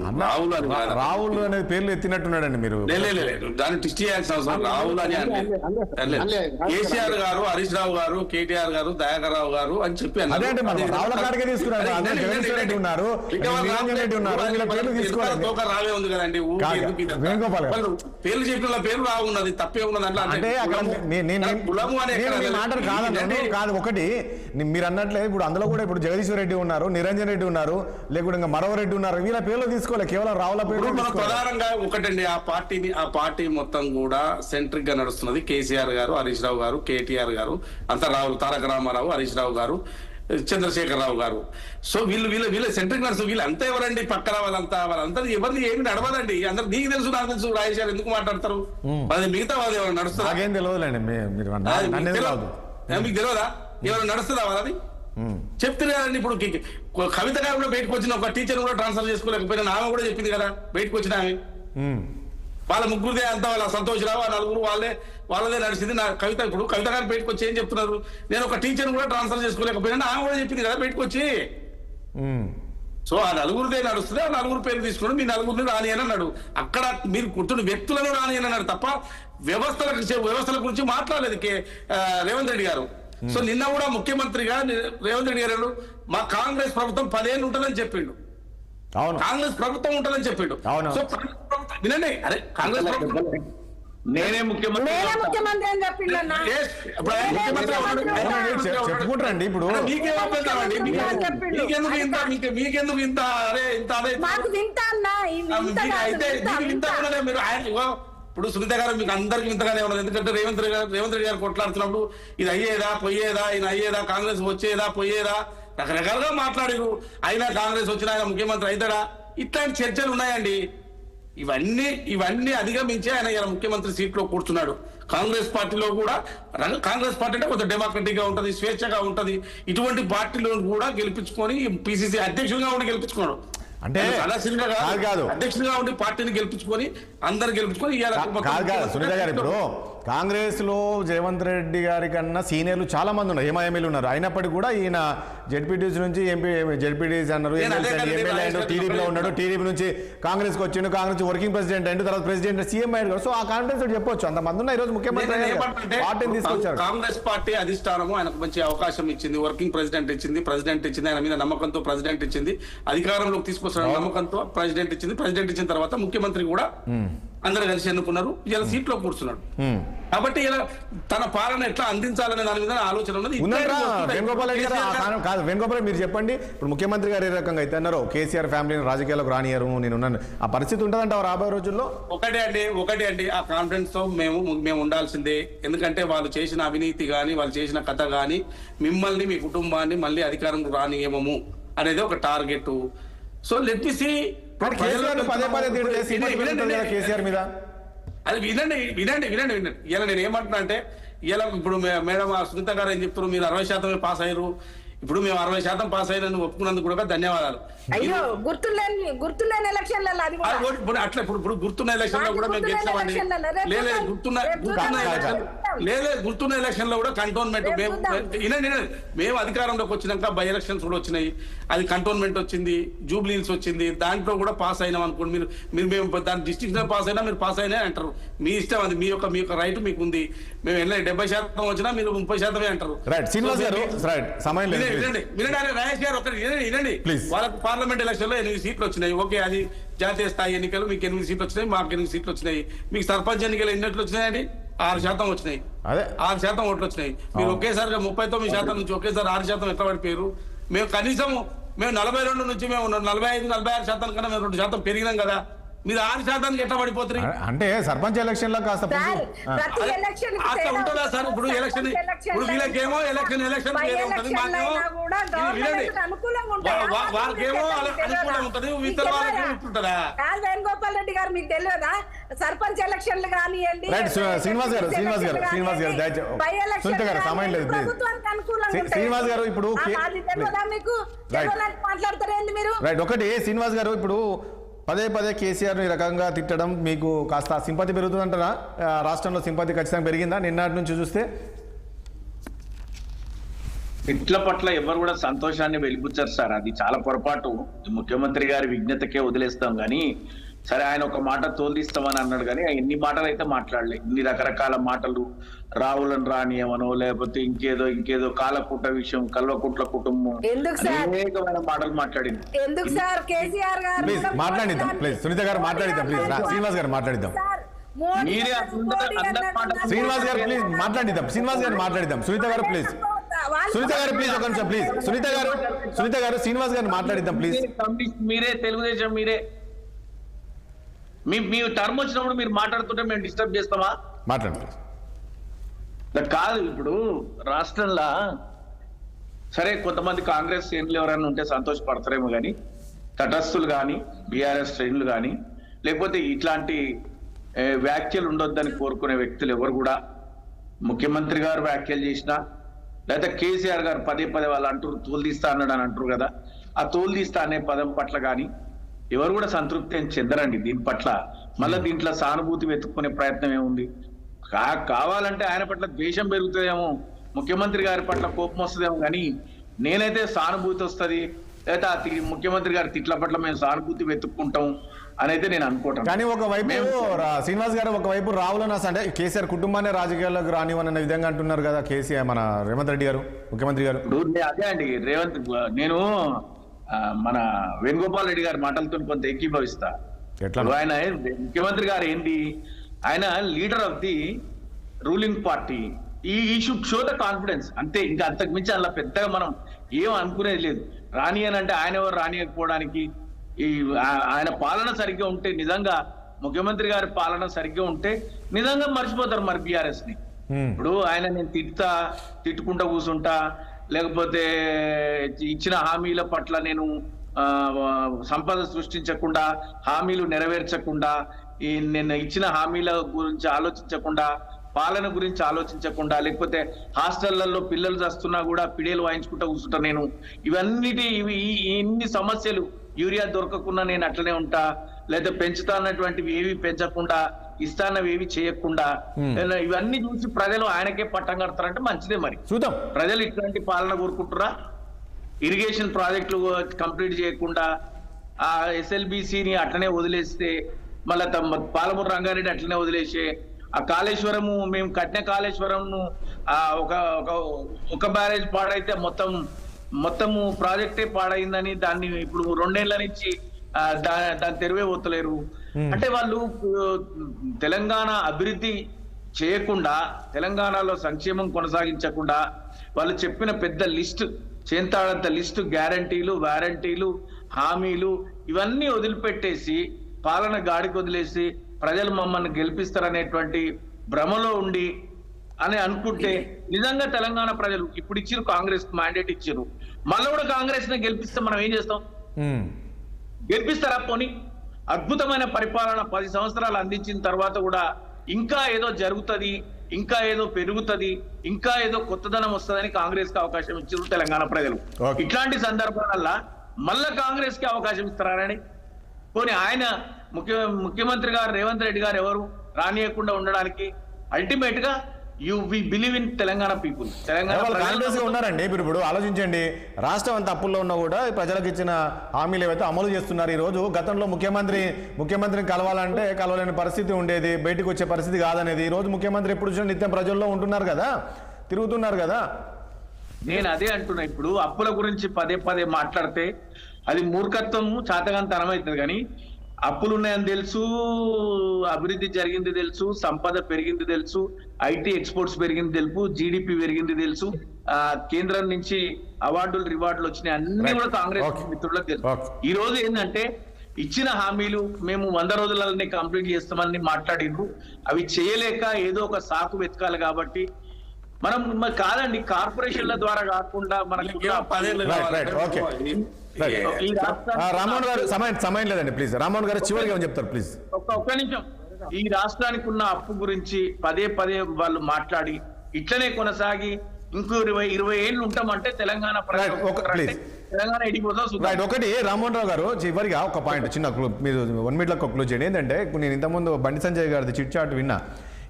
రావులు అనే పేర్లు ఎత్తినట్టున్నాడండి మీరు. దాన్ని టిస్ట్ చేయాల్సిన అవసరం. రావులు అని కేసీఆర్ గారు, హరీష్ రావు గారు, కేటీఆర్ గారు, దయాకర్ రావు గారు అని చెప్పి అదే అంటే రావుల కాడికే తీసుకున్నారు. రెడ్డి ఉన్నారు, రావే ఉంది కదండి. వేణుగోపాల్ పేర్లు చెప్పిన పేరు రావు ఉన్నది, తప్పే ఉన్నది. అంటే అక్కడ కులము అనే కాదు. ఒకటి మీరు అన్నట్లే ఇప్పుడు అందులో కూడా ఇప్పుడు జగదీశ్వర్ రెడ్డి ఉన్నారు, నిరంజన్ రెడ్డి ఉన్నారు, లేకుంటే ఇంకా మరో రెడ్డి ఉన్నారు. వీళ్ళ పేర్లు తీసుకోవాలి, కేవలం రావుల పేరు. ప్రధానంగా ఒకటండి, ఆ పార్టీ మొత్తం కూడా సెంట్రిక్ గా నడుస్తున్నది. కేసీఆర్ గారు, హరీష్ రావు గారు, కేటీఆర్ గారు, అంతా రావులు, తారక రామారావు, హరీష్ రావు గారు, చంద్రశేఖర్ రావు గారు. సో వీళ్ళు సెంట్రిక్ నడుస్తు. వీళ్ళు అంతా ఎవరండి? పక్కన వాళ్ళంతా ఎవరిని ఏమి నడవదండి. అందరు నీకు తెలుసు, నాకు తెలుసు. రాజేశారు ఎందుకు మాట్లాడతారు? అది మిగతా వాళ్ళు ఎవరు నడుస్తారు? నాకేం తెలియదులేండి. మీకు తెలియదా ఎవరు నడుస్తుందా వాళ్ళది? చెప్తుంది కదండి. ఇప్పుడు కవిత గారు కూడా బయటకు వచ్చిన ఒక టీచర్ కూడా ట్రాన్స్ఫర్ చేసుకోలేకపోయినా ఆమె కూడా చెప్పింది కదా బయటకు వచ్చిన ఆమె. వాళ్ళ ముగ్గురుదే అంతా వాళ్ళ సంతోషరావు ఆ నలుగురు వాళ్ళదే నడిచింది. నా కవిత ఇప్పుడు కవిత గారు బయటకు వచ్చి ఏం చెప్తున్నారు? నేను ఒక టీచర్ కూడా ట్రాన్స్ఫర్ చేసుకోలేకపోయినా ఆమె కూడా చెప్పింది కదా బయటకు వచ్చి. సో ఆ నలుగురిదే నడుస్తుంది. ఆ నలుగురు పేరు తీసుకుని మీ నలుగురిని రాని అని అన్నాడు. అక్కడ మీరు కూర్చుని వ్యక్తులను రాని అని అన్నాడు తప్ప వ్యవస్థల గురించి మాట్లాడలేదు రేవంత్ రెడ్డి గారు. సో నిన్న కూడా ముఖ్యమంత్రిగా రేవంత్ రెడ్డి గారు మా కాంగ్రెస్ ప్రభుత్వం 10 ఏళ్ళు ఉంటుందని చెప్పిండు. అవును, కాంగ్రెస్ ప్రభుత్వం ఉంటుందని చెప్పిండు. అవును. సో వినండి, అరే కాంగ్రెస్ ప్రభుత్వం నేనే ముఖ్యమంత్రి అని చెప్పిండన్న. చెప్పుకుంటారండి ఇప్పుడు. మీకెందుకు ఇంత అరే ఇంత అదే ఇప్పుడు సునీత గారు మీకు అందరికి ఇంతగానే ఉన్నది. ఎందుకంటే రేవంత్ రెడ్డి గారు కొట్లాడుతున్నప్పుడు ఇది అయ్యేదా పోయేదా, ఈయన అయ్యేదా, కాంగ్రెస్ వచ్చేదా పోయేదా, రకరకాలుగా మాట్లాడారు. అయినా కాంగ్రెస్ వచ్చిన ఆయన ముఖ్యమంత్రి అవుతాడా, ఇట్లాంటి చర్చలు ఉన్నాయండి. ఇవన్నీ అధిగమించి ఆయన ఇలా ముఖ్యమంత్రి సీట్లో కూర్చున్నాడు. కాంగ్రెస్ పార్టీలో కూడా, కాంగ్రెస్ పార్టీ అంటే కొంచెం డెమోక్రటిక్ గా ఉంటది, స్వేచ్ఛగా ఉంటది. ఇటువంటి పార్టీలో కూడా గెలిపించుకొని పిసిసి అధ్యక్షుడిగా ఉండి గెలిపించుకున్నాడు. అంటే కాదు అధ్యక్షుడిగా ఉండి పార్టీని గెలిపించుకొని అందరు గెలిపించుకొని కాదు సునీత గారు, ఇప్పుడు కాంగ్రెస్ లో రేవంత్ రెడ్డి గారి కన్నా సీనియర్లు చాలా మంది ఉన్నారు, ఎంఐఎంఏలు ఉన్నారు. అయినప్పటికీ కూడా ఈయన జెడ్పీటీసీ నుంచి జెడ్పీటీసీ అన్నారు, ఎమ్మెల్యే అయ్యాడు, టీడీపీలో ఉన్నాడు, టీడీపీ నుంచి కాంగ్రెస్ కి వచ్చిండు, కాంగ్రెస్ వర్కింగ్ ప్రెసిడెంట్ అయ్యాడు, తర్వాత ప్రెసిడెంట్ సీఎం అయ్యాడు. సో ఆ కాన్ఫిడెన్స్ చెప్పొచ్చు, అంతమంది ఉన్న ఈ రోజు ముఖ్యమంత్రి పార్టీని తీసుకొచ్చారు. కాంగ్రెస్ పార్టీ అధిష్టానము ఆయనకు మంచి అవకాశం ఇచ్చింది, వర్కింగ్ ప్రెసిడెంట్ ఇచ్చింది, ఆయన మీద నమ్మకంతో ప్రెసిడెంట్ ఇచ్చింది, అధికారంలోకి తీసుకొచ్చిన నమ్మకంతో ప్రెసిడెంట్ ఇచ్చిన తర్వాత ముఖ్యమంత్రి కూడా అందరూ కలిసి ఎన్నుకున్నారు, ఇలా సీట్లో కూర్చున్నాడు. కాబట్టి ఇలా తన పాలన ఎట్లా అందించాలనే దాని మీద ఆలోచన ఉన్నది. వేణుగోపాల్ రెడ్డి గారు కాదు, వేణుగోపాల్ మీరు చెప్పండి, ఇప్పుడు ముఖ్యమంత్రి గారు ఏ రకంగా అయితే అన్నారు కేసీఆర్ ఫ్యామిలీని రాజకీయాలకు రానియరు, నేనున్నాను, ఆ పరిస్థితి ఉంటుందంట రాబోయే రోజుల్లో? ఒకటే అండి ఆ కాన్ఫిడెన్స్ తో మేము ఉండాల్సిందే. ఎందుకంటే వాళ్ళు చేసిన అవినీతి గాని, వాళ్ళు చేసిన కథ గాని, మిమ్మల్ని మీ కుటుంబాన్ని మళ్ళీ అధికారం రానియమము అనేది ఒక target. So let me see. KCR మీద అది వినండి. ఇలా నేను ఏమంటున్నా అంటే, ఇలా ఇప్పుడు మేడం సునీత గారు ఏం చెప్తున్నారు, మీరు 60% పాస్ అయ్యారు, ఇప్పుడు మేము 60% పాస్ అయిన ఒప్పుకున్నందుకు కూడా ధన్యవాదాలు. అయ్యో గుర్తులేని ఎలక్షన్లలో అట్లా ఇప్పుడు గుర్తున్న ఎలక్షన్ లో కూడా మేము గెలిచామండి. గుర్తున్న ఎలక్షన్ లో కూడా కంటోన్మెంట్ మేము అధికారంలోకి వచ్చినాక బై ఎలక్షన్స్ కూడా వచ్చినాయి, అది కంటోన్మెంట్ వచ్చింది, జూబ్లీహిల్స్ వచ్చింది, దాంట్లో కూడా పాస్ అయినాం అనుకోండి. మీరు మేము దాని డిస్ట్రిక్ట్ లో పాస్ అయినా మీరు పాస్ అయినా అంటారు, మీ ఇష్టం, అది మీ యొక్క రైట్ మీకు ఉంది. మేము 70% వచ్చినా మీరు 30% అంటారు. రాజేష్ గారు ఒకటి వినండి. వాళ్ళకు పార్లమెంట్ ఎలక్షన్ లో 8 సీట్లు వచ్చినాయి. ఓకే, అది జాతీయ స్థాయి ఎన్నికలు, మీకు 8 సీట్లు వచ్చినాయి, మాకు 8 సీట్లు వచ్చినాయి. మీకు సర్పంచ్ ఎన్నికలు ఎన్ని వచ్చినాయండి? 6% వచ్చినాయి. 6% ఓట్లు వచ్చినాయి. మీరు ఒకేసారిగా 39% నుంచి ఒకేసారి 6% ఎట్లా పడిపోయారు? మేము కనీసం 42 నుంచి మేము 45-46% కన్నా మేము 2% పెరిగినాం కదా. మీరు 6% ఎట్లా పడిపోతుంది అంటే సర్పంచ్ ఎలక్షన్ లో కాస్త అట్లా ఉంటుందా సార్? ఇప్పుడు ఎలక్షన్ ఇప్పుడు వీళ్ళకేమో ఎలక్షన్ ఉంటుంది, మాకేమో వాళ్ళకేమో అనుకూలంగా ఉంటుంది, ఇతర వాళ్ళకి ఉంటుందా? వేణుగోపాల్ రెడ్డి గారు మీకు తెలియదా సర్పంచ్ ఎలక్షన్లు కానివ్వండి, శ్రీనివాస్ గారు సునీత గారు సమయం లేదు ప్రభుత్వానికి అనుకూలంగా శ్రీనివాస్ గారు ఇప్పుడు మీకు మాట్లాడతారేంది మీరు? రైట్, ఒకటి శ్రీనివాస్ గారు ఇప్పుడు పదే కేసీఆర్ ఈ రకంగా తిట్టడం మీకు కాస్త సింపతి పెరుగుతుందంటారా? రాష్ట్రంలో సింపతి ఖచ్చితంగా పెరిగిందా నిన్నటి నుంచి చూస్తే? ఇట్ల పట్ల ఎవరు కూడా సంతోషాన్ని వెలిపుచ్చారు సార్, అది చాలా పొరపాటు. ముఖ్యమంత్రి గారి విజ్ఞతకే వదిలేస్తాం కానీ, సరే ఆయన ఒక మాట తోలిస్తామని అన్నాడు కానీ ఎన్ని మాటలు అయితే మాట్లాడలే. ఇన్ని రకరకాల మాటలు, రావులను రానియమనో లేకపోతే ఇంకేదో కాలకూట విషయం, కల్వకుట్ల కుటుంబం, అనేకమైన మాటలు మాట్లాడింది. ఎందుకు సార్ కేసీఆర్ గారు ప్లీజ్ మాట్లాడిద్దాం, ప్లీజ్ సునీత గారు మాట్లాడిద్దాం, ప్లీజ్ శ్రీనివాస్ గారు మాట్లాడిద్దాం, శ్రీనివాస్ గారు ప్లీజ్ మాట్లాడిద్దాం, శ్రీనివాస్ గారు మాట్లాడిద్దాం, సునీత గారు ప్లీజ్, సునీత గారు ప్లీజ్ ఒక నిమిషం ప్లీజ్, సునీత గారు శ్రీనివాస్ గారిని మాట్లాడిద్దాం ప్లీజ్. మీరే తెలుగుదేశం, మీరే మీ టర్మ్ వచ్చినప్పుడు మీరు మాట్లాడుతుంటే మేము డిస్టర్బ్ చేస్తామా? మాట్లాడండి కాదు. ఇప్పుడు రాష్ట్రంలో సరే కొంతమంది కాంగ్రెస్ శ్రేణులు ఎవరైనా ఉంటే సంతోషపడతారేమో కానీ, తటస్థులు కానీ, బీఆర్ఎస్ శ్రేణులు కానీ, లేకపోతే ఇట్లాంటి వ్యాఖ్యలు ఉండొద్దని కోరుకునే వ్యక్తులు ఎవరు కూడా, ముఖ్యమంత్రి గారు వ్యాఖ్యలు చేసినా లేదా కేసీఆర్ గారు పదే వాళ్ళు అంటారు తోలుదీస్తా అన్నాడు అని అంటారు కదా, ఆ తోలుదీస్తా అనే పదం పట్ల కానీ ఎవరు కూడా సంతృప్తి చెందరండి. దీని పట్ల మళ్ళీ దీంట్లో సానుభూతి వెతుక్కునే ప్రయత్నం ఏముంది? కావాలంటే ఆయన పట్ల ద్వేషం పెరుగుతుందేమో, ముఖ్యమంత్రి గారి పట్ల కోపం వస్తుందేమో, కానీ నేనైతే సానుభూతి వస్తుంది, లేదా ముఖ్యమంత్రి గారి తిట్ల పట్ల మేము సానుభూతి వెతుక్కుంటాం అని అయితే నేను అనుకుంటాను. కానీ ఒకవైపు శ్రీనివాస్ గారు ఒకవైపు రావులను అంటే కేసీఆర్ కుటుంబాన్ని రాజకీయాల్లోకి రానివన్న విధంగా అంటున్నారు కదా కేసీఆర్ మన రేవంత్ రెడ్డి గారు ముఖ్యమంత్రి గారు. అదే అండి నేను మన వేణుగోపాల్ రెడ్డి గారి మాటలతో కొంత ఏకీభవిస్తా. ఆయన ముఖ్యమంత్రి గారు ఏంది, ఆయన leader of the ruling party, ఈ షుడ్ షో ద కాన్ఫిడెన్స్ అంతే. ఇంకా అంతకు మించి అలా పెద్దగా మనం ఏం అనుకునేది లేదు. రాని అని అంటే ఆయన ఎవరు రానియకపోవడానికి, ఆయన పాలన సరిగ్గా ఉంటే నిజంగా ముఖ్యమంత్రి గారి పాలన సరిగ్గా ఉంటే నిజంగా మర్చిపోతారు మరి బీఆర్ఎస్ ని. ఇప్పుడు ఆయన నేను తిట్టుకుంటా కూర్చుంటా, లేకపోతే ఇచ్చిన హామీల పట్ల నేను సంపద సృష్టించకుండా, హామీలు నెరవేర్చకుండా, నేను ఇచ్చిన హామీల గురించి ఆలోచించకుండా, పాలన గురించి ఆలోచించకుండా, లేకపోతే హాస్టళ్లలో పిల్లలు చస్తున్నా కూడా పిడేలు వాయించుకుంటా కూర్చుంటా నేను. ఇన్ని సమస్యలు, యూరియా దొరకకుండా నేను అట్లనే ఉంటా, లేదా పెంచుతా అన్నటువంటివి ఏవి పెంచకుండా, ఇస్తానవి ఏవి చేయకుండా, ఇవన్నీ చూసి ప్రజలు ఆయనకే పట్టం కడతారంటే మంచిదే. మరి చూద్దాం, ప్రజలు ఇట్లాంటి పాలన కోరుకుంటురా? ఇరిగేషన్ ప్రాజెక్టులు కంప్లీట్ చేయకుండా ఆ SLBCని అట్లనే వదిలేస్తే, మళ్ళా పాలమూరు రంగారెడ్డి అట్లనే వదిలేసే, ఆ కాళేశ్వరము మేము కట్టిన కాళేశ్వరంను ఒక బ్యారేజ్ పాడైతే మొత్తము ప్రాజెక్టే పాడైందని దాన్ని ఇప్పుడు 2 ఏళ్ల నుంచి దాన్ని తెరివే పోతలేరు. అంటే వాళ్ళు తెలంగాణ అభివృద్ధి చేయకుండా, తెలంగాణలో సంక్షేమం కొనసాగించకుండా, వాళ్ళు చెప్పిన పెద్ద లిస్టు, చేంతాడంత లిస్టు, గ్యారంటీలు, వారంటీలు, హామీలు ఇవన్నీ వదిలిపెట్టేసి, పాలన గాడికి వదిలేసి ప్రజలు మమ్మల్ని గెలిపిస్తారనేటువంటి భ్రమలో ఉండి అని అనుకుంటే, నిజంగా తెలంగాణ ప్రజలు ఇప్పుడు ఇచ్చారు, కాంగ్రెస్ మ్యాండేట్ ఇచ్చారు, మళ్ళీ కూడా కాంగ్రెస్ ని గెలిపిస్తే మనం ఏం చేస్తాం? గెలిపిస్తారా? పోనీ అద్భుతమైన పరిపాలన 10 సంవత్సరాలు అందించిన తర్వాత కూడా ఇంకా ఏదో జరుగుతుంది, ఇంకా ఏదో పెరుగుతుంది, ఇంకా ఏదో కొత్తదనం వస్తుందని కాంగ్రెస్ కి అవకాశం ఇచ్చారు తెలంగాణ ప్రజలు. ఇట్లాంటి సందర్భాలల్లో మళ్ళా కాంగ్రెస్ కి అవకాశం ఇస్తారని, పోనీ ఆయన ముఖ్యమంత్రి గారు రేవంత్ రెడ్డి గారు ఎవరు రానియకుండా ఉండడానికి? అల్టిమేట్ గా we believe in Telangana people. Telangana Congress ఉన్నారండి. ఇప్పుడు ఆలోచించండి, రాష్ట్రం అంత అప్పుల్లో ఉన్నా కూడా ప్రజలకు ఇచ్చిన హామీలు ఏవైతే అమలు చేస్తున్నారు. ఈ రోజు గతంలో ముఖ్యమంత్రిని కలవాలంటే కలవలేని పరిస్థితి ఉండేది, బయటకు వచ్చే పరిస్థితి కాదనేది. ఈ రోజు ముఖ్యమంత్రి ఎప్పుడు చూసినా నిత్యం ప్రజల్లో ఉంటున్నారు కదా, తిరుగుతున్నారు కదా. నేను అదే అంటున్నా, ఇప్పుడు అప్పుల గురించి పదే మాట్లాడితే అది మూర్ఖత్వం, చాతగాంతనం అవుతుంది. కానీ అప్పులు ఉన్నాయని తెలుసు, అభివృద్ధి జరిగింది తెలుసు, సంపద పెరిగింది తెలుసు, IT ఎక్స్పోర్ట్స్ పెరిగింది తెలుసు, GDP పెరిగింది తెలుసు, కేంద్రం నుంచి అవార్డులు రివార్డులు వచ్చినాయి, అన్ని కూడా కాంగ్రెస్ మిత్రులకు తెలుసు. ఈ రోజు ఏంటంటే ఇచ్చిన హామీలు మేము 100 రోజులనే కంప్లీట్ చేస్తామని మాట్లాడిండ్రు, అవి చేయలేక ఏదో ఒక సాకు వెతకాలి. కాబట్టి మనం కాదండి, కార్పొరేషన్ల ద్వారా కాకుండా మనకు రామ్మోహన్ గారు సమయం లేదండి, ప్లీజ్. రామ్మోహన్ గారు చివరిగా ఏమని చెప్తారు ప్లీజ్? ఒక్క నిమిషం. ఈ రాష్ట్రానికి ఉన్న అప్పు గురించి పదే వాళ్ళు మాట్లాడి ఇట్లనే కొనసాగి ఇంకో 20 ఏళ్ళు ఉంటామంటే తెలంగాణ తెలంగాణ ఎడిపోతా. ఒకటి రామ్మోహన్ రావు గారు చివరిగా ఒక పాయింట్ చిన్న మీరు 1 minute లో క్లోజ్ చేయండి. ఏంటంటే నేను ఇంతకుముందు బండి సంజయ్ గారిది చిట్ చాట్ విన్నా,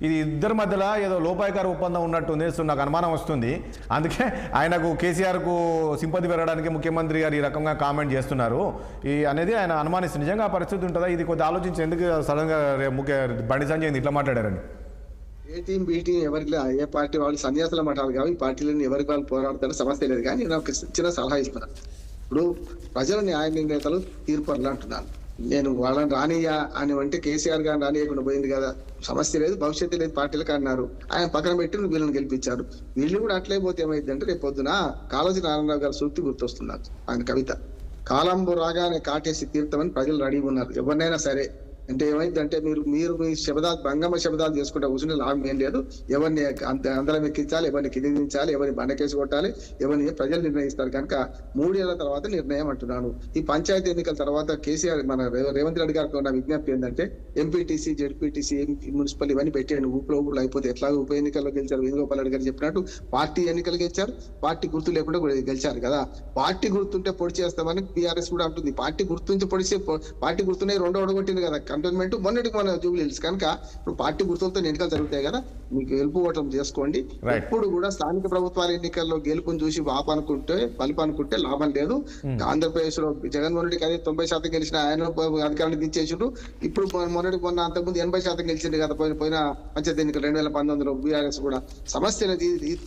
ఇది ఇద్దరి మధ్యలో ఏదో లోపాయకార ఒప్పందం ఉన్నట్టుంది, సో నాకు అనుమానం వస్తుంది. అందుకే ఆయనకు కేసీఆర్కు సింపతి పెరగడానికి ముఖ్యమంత్రి గారు ఈ రకంగా కామెంట్ చేస్తున్నారు అనేది ఆయన అనుమానిస్తుంది. నిజంగా ఆ పరిస్థితి ఉంటుందా? ఇది కొద్దిగా ఆలోచించి ఎందుకు సడన్గా బండి సంజయ్ ఇట్లా మాట్లాడారని. ఏ టీం బి టీం ఎవరికి ఏ పార్టీ వాళ్ళు సన్యాసాల మఠాలు కావు, ఈ పార్టీలను ఎవరికి వాళ్ళు పోరాడతారో సమస్య లేదు. కానీ నేను ఒక చిన్న సలహా ఇస్తున్నాను. ఇప్పుడు ప్రజల న్యాయ నిర్ణేతలు తీర్పర్లు అంటున్నాను. నేను వాళ్ళని రానియా అని అంటే కేసీఆర్ గారిని రానియకుండా పోయింది కదా, సమస్య లేదు, భవిష్యత్తు లేదు పార్టీలకు అన్నారు. ఆయన పక్కన పెట్టి వీళ్ళని గెలిపించారు. వీళ్ళు కూడా అట్లే పోతే ఏమైందంటే రేపు పొద్దున కాళోజీ నారాయణరావు గారి సూక్తి గుర్తొస్తున్నారు. ఆయన కవిత, కాలంబు రాగానే కాటేసి తీర్థమని ప్రజలు రెడీగా ఉన్నారు. ఎవరినైనా సరే అంటే ఏమైందంటే మీరు మీ శబ్దాలు భంగమ శబ్దాలు చేసుకుంటే కూర్చుంటే లాభం ఏం లేదు. ఎవరిని అందరం ఎక్కించాలి, ఎవరిని కిందించాలి, ఎవరిని బండకేసి కొట్టాలి, ఎవరిని ప్రజలు నిర్ణయిస్తారు. కనుక 3 ఏళ్ల తర్వాత నిర్ణయం అంటున్నాను. ఈ పంచాయతీ ఎన్నికల తర్వాత కేసీఆర్ మన రేవంత్ రెడ్డి గారికి ఉన్న విజ్ఞప్తి ఏంటంటే ఎంపీటీసీ, జెడ్పీటీసీ, మున్సిపల్ ఇవన్నీ పెట్టేయండి. ఊపిలో అయిపోతే ఎట్లాగో ఉప ఎన్నికల్లో గెలిచారు. వేణుగోపాల్ రెడ్డి గారు చెప్పినట్టు పార్టీ ఎన్నికలు గెలిచారు, పార్టీ గుర్తు లేకుండా గెలిచారు కదా. పార్టీ గుర్తుంటే పొడి చేస్తామని బీఆర్ఎస్ కూడా అంటుంది. పార్టీ గుర్తుంటే పొడిచే పార్టీ గుర్తునే 2 ఓడగొట్టింది కదా. కంటోన్మెంట్, మొన్నటికి మన జూబ్లీహిల్స్. కనుక ఇప్పుడు పార్టీ గుర్తులతో ఎన్నికలు జరుగుతాయి కదా, మీకు గెలుపు ఓటం చేసుకోండి. ఎప్పుడు కూడా స్థానిక ప్రభుత్వాల ఎన్నికల్లో గెలుపుని చూసి బలుపు అనుకుంటే లాభం లేదు. ఆంధ్రప్రదేశ్ లో జగన్మోహన్ రెడ్డికి అదే 90% గెలిచిన ఆయన అధికారాన్ని దించేసిండ్రు. ఇప్పుడు మొన్న అంతకుముందు 80% గెలిచింది కదా పోయిన పంచాయతీ ఎన్నికలు 2019లో బీఆర్ఎస్ కూడా. సమస్య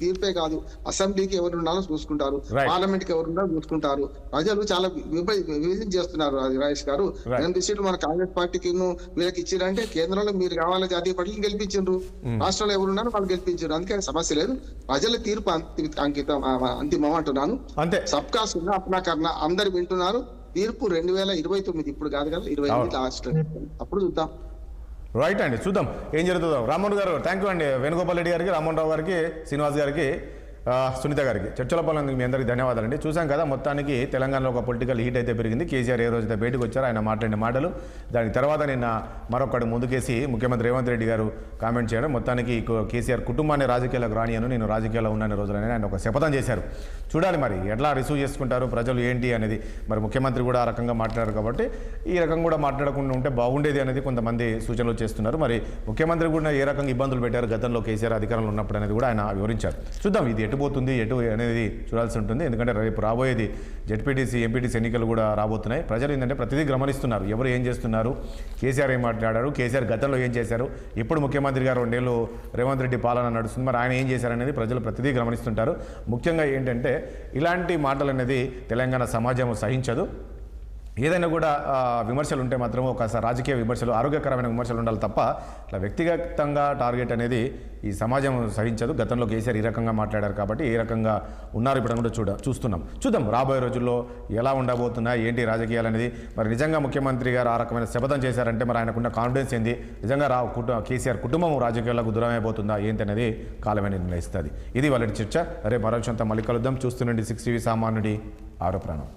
తీర్పే కాదు, అసెంబ్లీకి ఎవరున్నారో చూసుకుంటారు, పార్లమెంట్ కి ఎవరున్నారో చూసుకుంటారు. ప్రజలు చాలా విభజన చేస్తున్నారు రాజేష్ గారు. 8 సీట్లు మన కాంగ్రెస్ పార్టీకి వీళ్ళకి ఇచ్చారంటే కేంద్రంలో మీరు కావాలి జాతీయ పార్టీని గెలిపించారు, రాష్ట్రంలో ఎవరున్నారో వాళ్ళు గెలిపించారు. అందుకే సమస్య లేదు. ప్రజల తీర్పు అంతిమం అంటున్నాను. సబ్కా సున్నా అప్నా కర్నా అందరు వింటున్నారు. తీర్పు 2029, ఇప్పుడు కాదు కదా, 28 లాస్ట్, అప్పుడు చూద్దాం. రైట్ అండి, చూద్దాం ఏం జరుగుతుందో. రామ్మోహన్ గారు థ్యాంక్ యూ అండి. వేణుగోపాల్ రెడ్డి గారికి, రామ్మోహన్ రావు గారికి, శ్రీనివాస్ గారికి, సునీత గారికి చర్చల పాలన మీ అందరికీ ధన్యవాదాలండి. చూసాం కదా, మొత్తానికి తెలంగాణలో ఒక పొలిటికల్ హీట్ అయితే పెరిగింది. కేసీఆర్ ఏ రోజైతే బయటకు వచ్చారో ఆయన మాట్లాడిన మాటలు, దాని తర్వాత నిన్న మరొకటి ముందుకేసి ముఖ్యమంత్రి రేవంత్ రెడ్డి గారు కామెంట్ చేయడం, మొత్తానికి కేసీఆర్ కుటుంబాన్ని రాజకీయాలకు రానియను, నేను రాజకీయాల్లో ఉన్న రోజులని ఆయన ఒక శపథం చేశారు. చూడాలి మరి ఎట్లా రిసీవ్ చేసుకుంటారు ప్రజలు ఏంటి అనేది. మరి ముఖ్యమంత్రి కూడా ఆ రకంగా మాట్లాడారు కాబట్టి ఈ రకంగా కూడా మాట్లాడకుండా ఉంటే బాగుండేది అనేది కొంతమంది సూచనలు చేస్తున్నారు. మరి ముఖ్యమంత్రి కూడా ఏ రకంగా ఇబ్బందులు పెట్టారు గతంలో కేసీఆర్ అధికారంలో ఉన్నప్పుడు అనేది కూడా ఆయన వివరించారు. చూద్దాం ఇది ఎటుపోతుంది ఎటు అనేది చూడాల్సి ఉంటుంది. ఎందుకంటే రేపు రాబోయేది జెడ్పీటీసీ, ఎంపీటీసీ ఎన్నికలు కూడా రాబోతున్నాయి. ప్రజలు ఏంటంటే ప్రతిదీ గమనిస్తున్నారు, ఎవరు ఏం చేస్తున్నారు, కేసీఆర్ ఏం మాట్లాడారు, కేసీఆర్ గతంలో ఏం చేశారు, ఇప్పుడు ముఖ్యమంత్రి గారు 2 ఏళ్ళు రేవంత్ రెడ్డి పాలన నడుస్తుంది, మరి ఆయన ఏం చేశారనేది ప్రజలు ప్రతిదీ గమనిస్తుంటారు. ముఖ్యంగా ఏంటంటే ఇలాంటి మాటలు అనేది తెలంగాణ సమాజం సహించదు. ఏదైనా కూడా విమర్శలు ఉంటే మాత్రం ఒకసారి రాజకీయ విమర్శలు, ఆరోగ్యకరమైన విమర్శలు ఉండాలి తప్ప ఇట్లా వ్యక్తిగతంగా టార్గెట్ అనేది ఈ సమాజం సహించదు. గతంలో కేసీఆర్ ఈ రకంగా మాట్లాడారు కాబట్టి ఏ రకంగా ఉన్నారు ఇప్పుడు కూడా చూద్దాం రాబోయే రోజుల్లో ఎలా ఉండబోతున్నాయి ఏంటి రాజకీయాలు అనేది. మరి నిజంగా ముఖ్యమంత్రి గారు ఆ రకమైన శపథం చేశారంటే మరి ఆయనకున్న కాన్ఫిడెన్స్ ఏంది, నిజంగా కేసీఆర్ కుటుంబం రాజకీయాలకు దూరమైపోతుందా ఏంటి అనేది కాలమే నిర్ణయిస్తుంది. ఇది వాళ్ళ చర్చ. రేపు మరొక మళ్ళీ కలుద్దాం. చూస్తుండండి 6 టీవీ సామాన్యుడి ఆరో ప్రాణం.